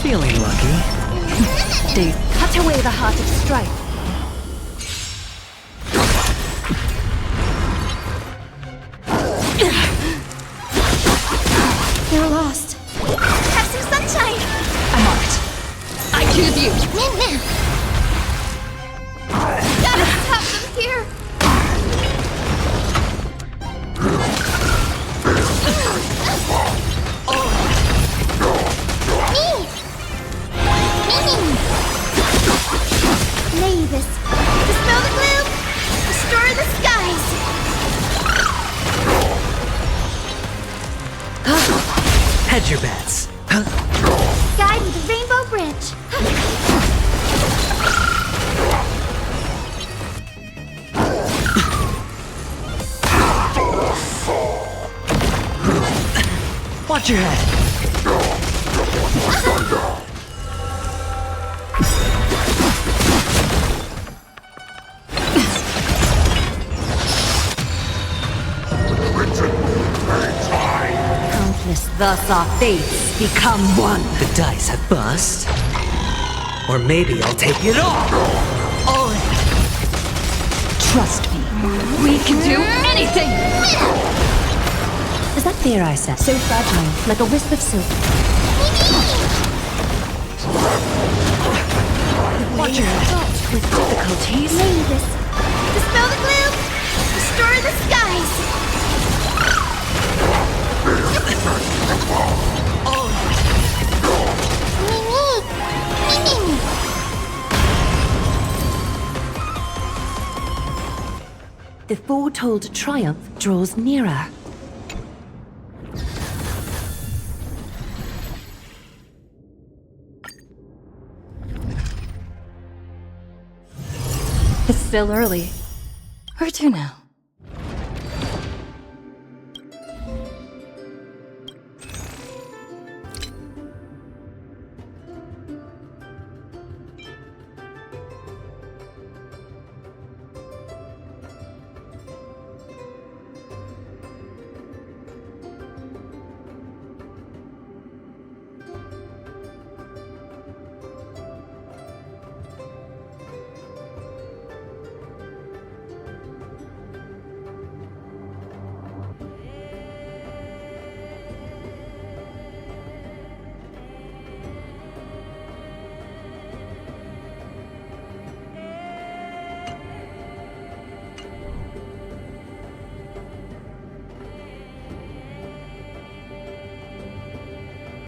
Feeling lucky. Dave, cut away the heart of strife. You're lost. Have some sunshine! I'm on it. I choose you. Gotta stop them here! Mavis, dispel the gloom, restore the skies! Hedge your bets. Guide me to Rainbow Bridge! Watch your head. Thus our fates become one. The dice have bust. Or maybe I'll take it all. All in. Trust me, we can do anything! The Was that fear I said? So fragile, like a wisp of silk. Watch your thoughts with difficulties. Mavis, dispel the gloom, destroy the skies. The foretold triumph draws nearer. It's still early. Where to now?